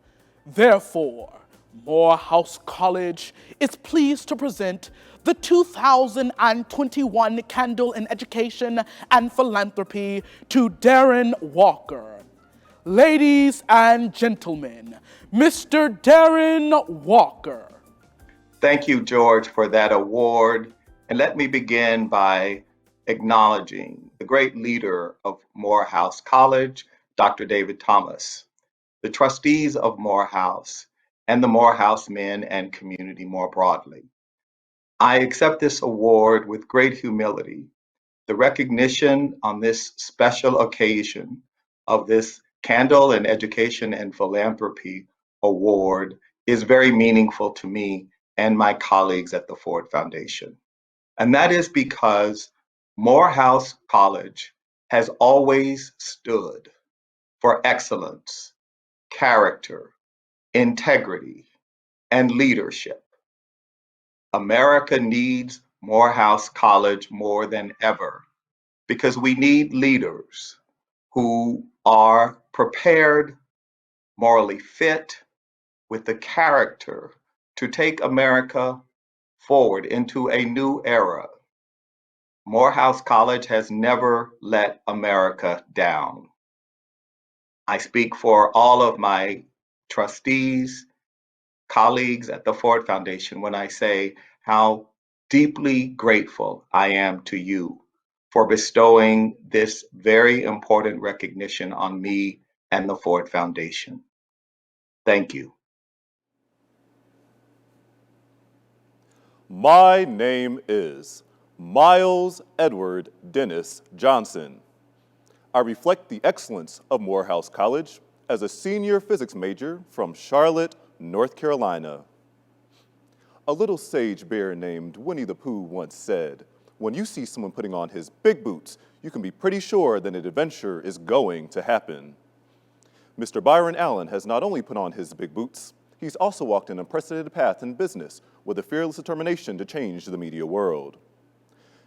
Therefore, Morehouse College is pleased to present the 2021 Candle in Education and Philanthropy to Darren Walker. ladies and gentlemen, Mr. Darren Walker. Thank you, George, for that award. And let me begin by acknowledging the great leader of Morehouse College, Dr. David Thomas, the trustees of Morehouse, and the Morehouse men and community more broadly. I accept this award with great humility. The recognition on this special occasion of this Candle in Education and Philanthropy Award is very meaningful to me and my colleagues at the Ford Foundation. And that is because Morehouse College has always stood for excellence, character, integrity, and leadership. America needs Morehouse College more than ever because we need leaders who are prepared, morally fit, with the character to take America forward into a new era. Morehouse College has never let America down. I speak for all of my trustees, colleagues at the Ford Foundation when I say how deeply grateful I am to you for bestowing this very important recognition on me and the Ford Foundation. Thank you. My name is Miles Edward Dennis Johnson. I reflect the excellence of Morehouse College as a senior physics major from Charlotte, North Carolina. A little sage bear named Winnie the Pooh once said, "When you see someone putting on his big boots, you can be pretty sure that an adventure is going to happen." Mr. Byron Allen has not only put on his big boots, he's also walked an unprecedented path in business with a fearless determination to change the media world.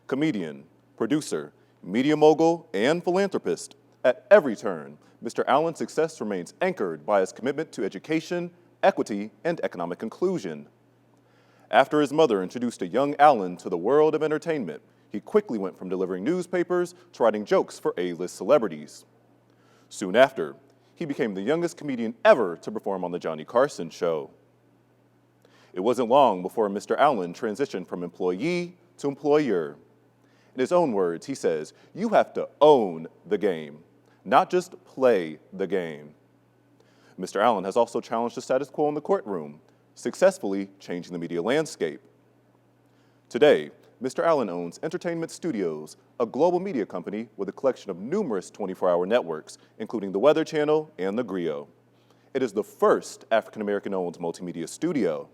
Comedian, producer, media mogul, and philanthropist, at every turn, Mr. Allen's success remains anchored by his commitment to education, equity, and economic inclusion. After his mother introduced a young Allen to the world of entertainment, he quickly went from delivering newspapers to writing jokes for A-list celebrities. Soon after, he became the youngest comedian ever to perform on The Johnny Carson Show. It wasn't long before Mr. Allen transitioned from employee to employer. In his own words, he says, "You have to own the game, not just play the game." Mr. Allen has also challenged the status quo in the courtroom, successfully changing the media landscape. Today, Mr. Allen owns Entertainment Studios, a global media company with a collection of numerous 24-hour networks, including the Weather Channel and the Griot. It is the first African-American-owned multimedia studio.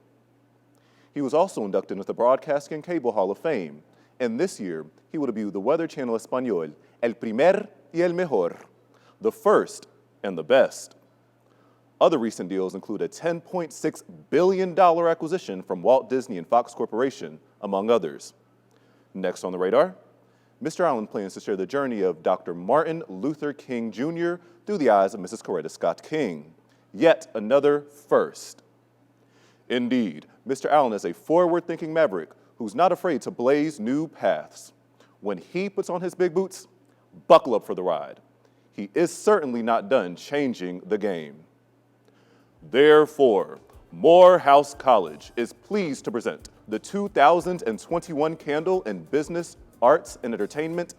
He was also inducted into the Broadcasting and Cable Hall of Fame, and this year, he will debut the Weather Channel Español, El Primer y El Mejor, the first and the best. Other recent deals include a $10.6 billion acquisition from Walt Disney and Fox Corporation, among others. Next on the radar, Mr. Allen plans to share the journey of Dr. Martin Luther King Jr. through the eyes of Mrs. Coretta Scott King. Yet another first. Indeed, Mr. Allen is a forward-thinking maverick who's not afraid to blaze new paths. When he puts on his big boots, buckle up for the ride. He is certainly not done changing the game. Therefore, Morehouse College is pleased to present the 2021 Candle in Business, Arts, and Entertainment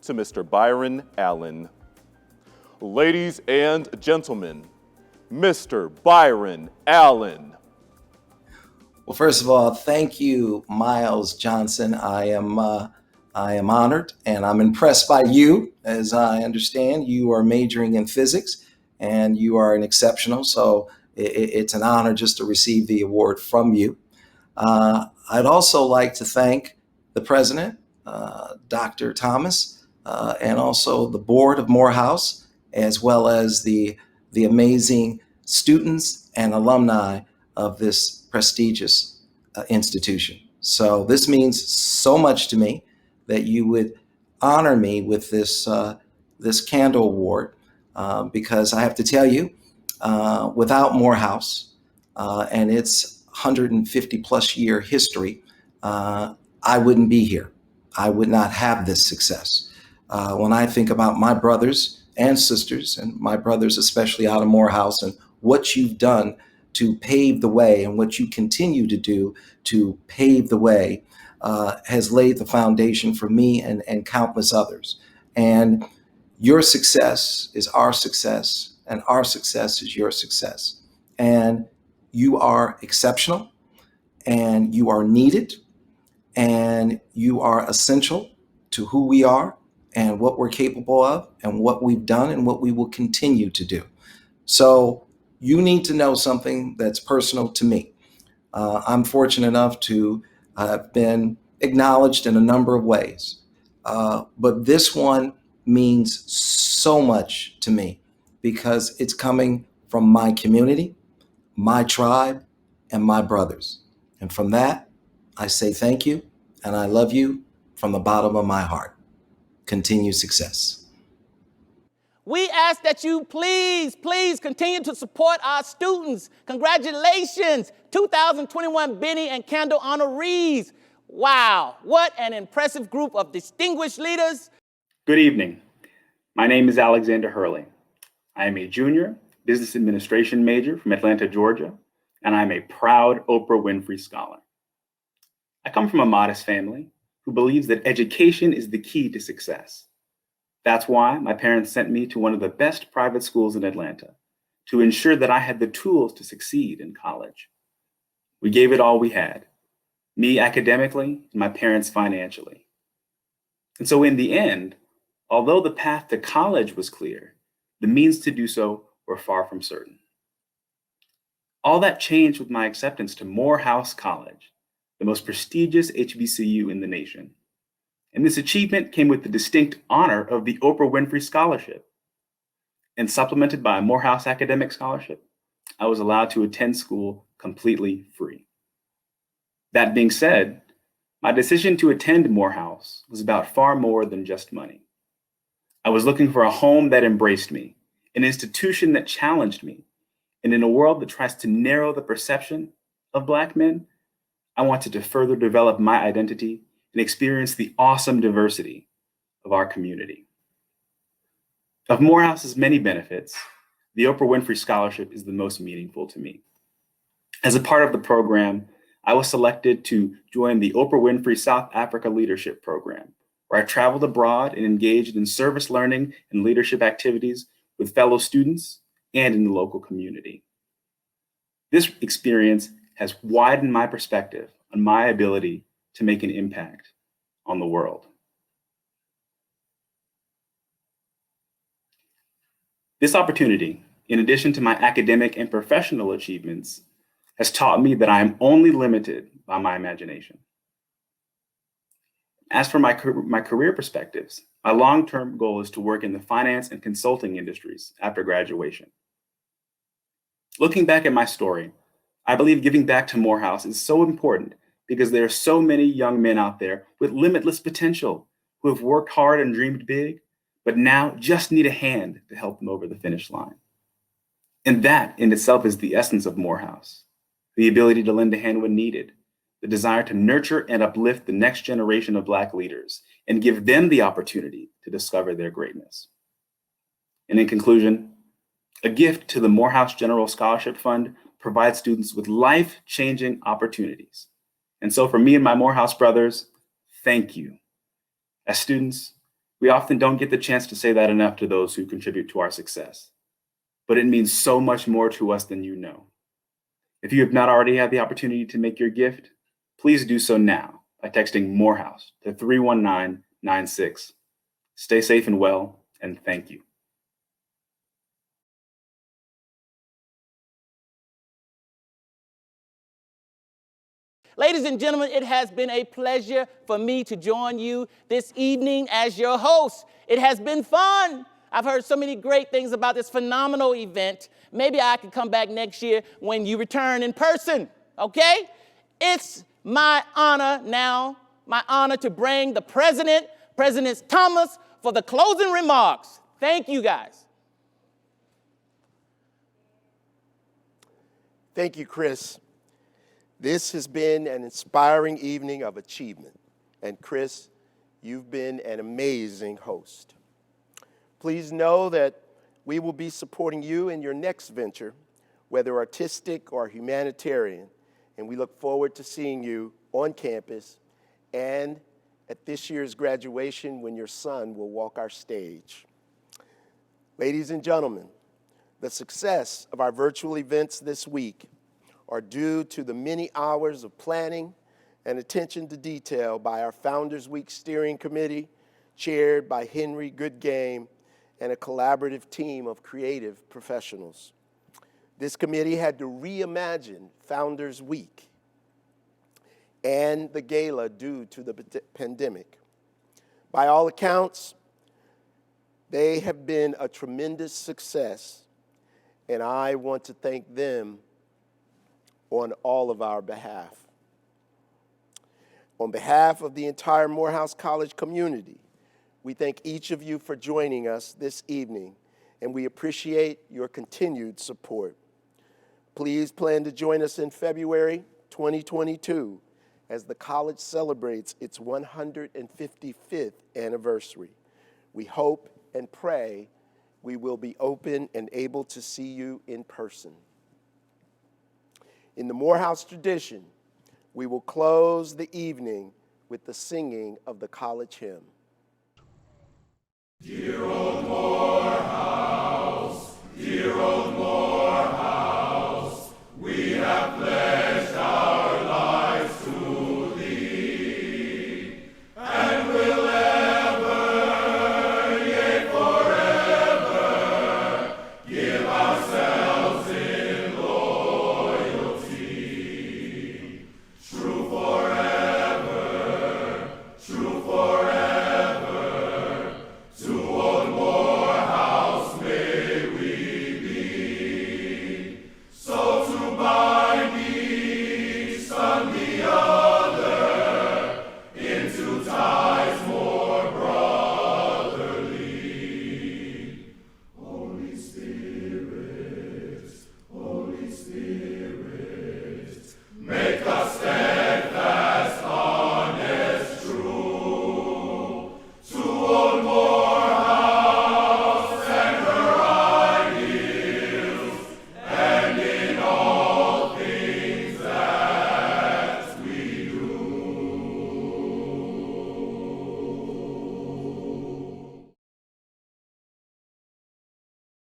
to Mr. Byron Allen. Ladies and gentlemen, Mr. Byron Allen. Well, first of all, thank you, Miles Johnson. I am honored and I'm impressed by you. As I understand, you are majoring in physics and you are an exceptional. So it's an honor just to receive the award from you. I'd also like to thank the president, Dr. Thomas, and also the board of Morehouse, as well as the amazing students and alumni of this prestigious institution. So this means so much to me that you would honor me with this Candle Award, because I have to tell you, without Morehouse and its 150 plus year history, I wouldn't be here. I would not have this success. When I think about my brothers and sisters and my brothers, especially out of Morehouse, and what you've done to pave the way and what you continue to do to pave the way has laid the foundation for me and countless others. And your success is our success, and our success is your success. And you are exceptional, and you are needed, and you are essential to who we are and what we're capable of and what we've done and what we will continue to do. So you need to know something that's personal to me. I'm fortunate enough to have been acknowledged in a number of ways, but this one means so much to me because it's coming from my community, my tribe, and my brothers. And from that, I say thank you, and I love you from the bottom of my heart. Continued success. We ask that you please continue to support our students. Congratulations, 2021 Benny and Candle honorees. Wow, what an impressive group of distinguished leaders. Good evening. My name is Alexander Hurley. I am a junior business administration major from Atlanta, Georgia, and I'm a proud Oprah Winfrey Scholar. I come from a modest family who believes that education is the key to success. That's why my parents sent me to one of the best private schools in Atlanta to ensure that I had the tools to succeed in college. We gave it all we had, me academically and my parents financially. And so in the end, although the path to college was clear, the means to do so were far from certain. All that changed with my acceptance to Morehouse College, the most prestigious HBCU in the nation. And this achievement came with the distinct honor of the Oprah Winfrey Scholarship. And supplemented by a Morehouse Academic Scholarship, I was allowed to attend school completely free. That being said, my decision to attend Morehouse was about far more than just money. I was looking for a home that embraced me, an institution that challenged me, and in a world that tries to narrow the perception of Black men, I wanted to further develop my identity and experience the awesome diversity of our community. Of Morehouse's many benefits, the Oprah Winfrey Scholarship is the most meaningful to me. As a part of the program, I was selected to join the Oprah Winfrey South Africa Leadership Program, where I traveled abroad and engaged in service learning and leadership activities with fellow students and in the local community. This experience has widened my perspective on my ability to make an impact on the world. This opportunity, in addition to my academic and professional achievements, has taught me that I am only limited by my imagination. As for my career perspectives, my long-term goal is to work in the finance and consulting industries after graduation. Looking back at my story, I believe giving back to Morehouse is so important because there are so many young men out there with limitless potential who have worked hard and dreamed big, but now just need a hand to help them over the finish line. And that in itself is the essence of Morehouse, the ability to lend a hand when needed, the desire to nurture and uplift the next generation of Black leaders and give them the opportunity to discover their greatness. And in conclusion, a gift to the Morehouse General Scholarship Fund provides students with life-changing opportunities. And so for me and my Morehouse brothers, thank you. As students, we often don't get the chance to say that enough to those who contribute to our success, but it means so much more to us than you know. If you have not already had the opportunity to make your gift, please do so now by texting Morehouse to 31996. Stay safe and well, and thank you. Ladies and gentlemen, it has been a pleasure for me to join you this evening as your host. It has been fun. I've heard so many great things about this phenomenal event. Maybe I can come back next year when you return in person, okay? It's my honor now, to bring the President Thomas, for the closing remarks. Thank you, guys. Thank you, Chris. This has been an inspiring evening of achievement. And Chris, you've been an amazing host. Please know that we will be supporting you in your next venture, whether artistic or humanitarian, and we look forward to seeing you on campus and at this year's graduation when your son will walk our stage. Ladies and gentlemen, the success of our virtual events this week are due to the many hours of planning and attention to detail by our Founders Week Steering Committee, chaired by Henry Goodgame, and a collaborative team of creative professionals. This committee had to reimagine Founders Week and the gala due to the pandemic. By all accounts, they have been a tremendous success, and I want to thank them on all of our behalf. On behalf of the entire Morehouse College community, we thank each of you for joining us this evening, and we appreciate your continued support. Please plan to join us in February 2022 as the college celebrates its 155th anniversary. We hope and pray we will be open and able to see you in person. In the Morehouse tradition, we will close the evening with the singing of the college hymn. Dear old Morehouse, dear old Morehouse.